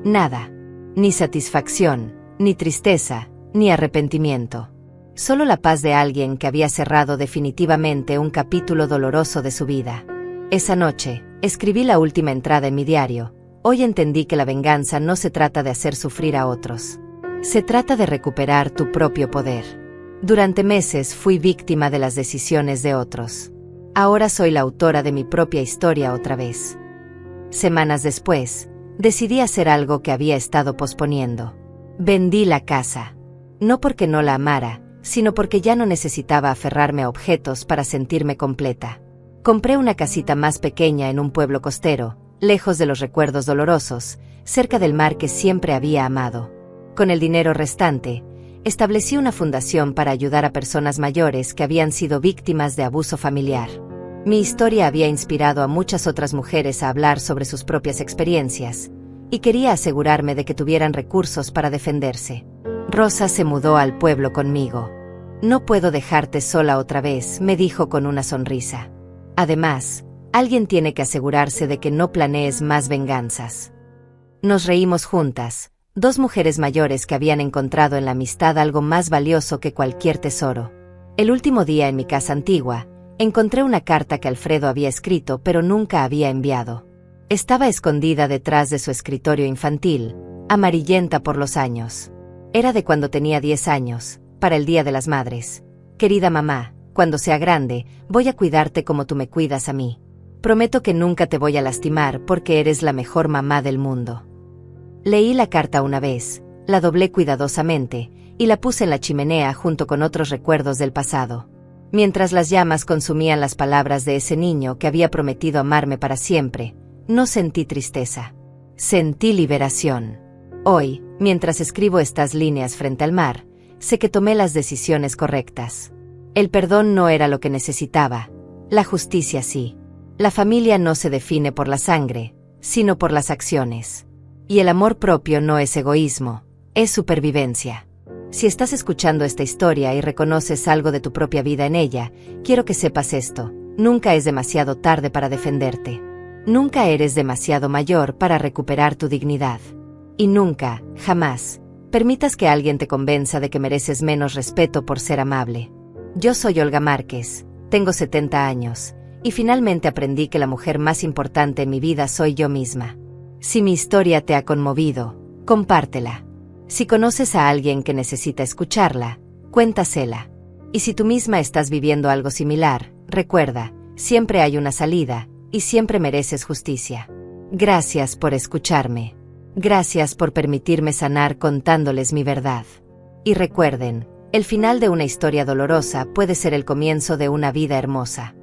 nada, ni satisfacción, ni tristeza, ni arrepentimiento. Solo la paz de alguien que había cerrado definitivamente un capítulo doloroso de su vida. Esa noche, escribí la última entrada en mi diario. Hoy entendí que la venganza no se trata de hacer sufrir a otros. Se trata de recuperar tu propio poder. Durante meses fui víctima de las decisiones de otros. Ahora soy la autora de mi propia historia otra vez. Semanas después, decidí hacer algo que había estado posponiendo. Vendí la casa. No porque no la amara, sino porque ya no necesitaba aferrarme a objetos para sentirme completa. Compré una casita más pequeña en un pueblo costero, lejos de los recuerdos dolorosos, cerca del mar que siempre había amado. Con el dinero restante, Establecí una fundación para ayudar a personas mayores que habían sido víctimas de abuso familiar. Mi historia había inspirado a muchas otras mujeres a hablar sobre sus propias experiencias, y quería asegurarme de que tuvieran recursos para defenderse. Rosa se mudó al pueblo conmigo. No puedo dejarte sola otra vez, me dijo con una sonrisa. Además, alguien tiene que asegurarse de que no planees más venganzas. Nos reímos juntas, dos mujeres mayores que habían encontrado en la amistad algo más valioso que cualquier tesoro. El último día en mi casa antigua, encontré una carta que Alfredo había escrito pero nunca había enviado. Estaba escondida detrás de su escritorio infantil, amarillenta por los años. Era de cuando tenía 10 años, para el Día de las Madres. Querida mamá, cuando sea grande, voy a cuidarte como tú me cuidas a mí. Prometo que nunca te voy a lastimar porque eres la mejor mamá del mundo. Leí la carta una vez, la doblé cuidadosamente, y la puse en la chimenea junto con otros recuerdos del pasado. Mientras las llamas consumían las palabras de ese niño que había prometido amarme para siempre, no sentí tristeza. Sentí liberación. Hoy, mientras escribo estas líneas frente al mar, sé que tomé las decisiones correctas. El perdón no era lo que necesitaba, la justicia sí. La familia no se define por la sangre, sino por las acciones. Y el amor propio no es egoísmo, es supervivencia. Si estás escuchando esta historia y reconoces algo de tu propia vida en ella, quiero que sepas esto: nunca es demasiado tarde para defenderte. Nunca eres demasiado mayor para recuperar tu dignidad. Y nunca, jamás, permitas que alguien te convenza de que mereces menos respeto por ser amable. Yo soy Olga Márquez, tengo 70 años, y finalmente aprendí que la mujer más importante en mi vida soy yo misma. Si mi historia te ha conmovido, compártela. Si conoces a alguien que necesita escucharla, cuéntasela. Y si tú misma estás viviendo algo similar, recuerda, siempre hay una salida, y siempre mereces justicia. Gracias por escucharme. Gracias por permitirme sanar contándoles mi verdad. Y recuerden, el final de una historia dolorosa puede ser el comienzo de una vida hermosa.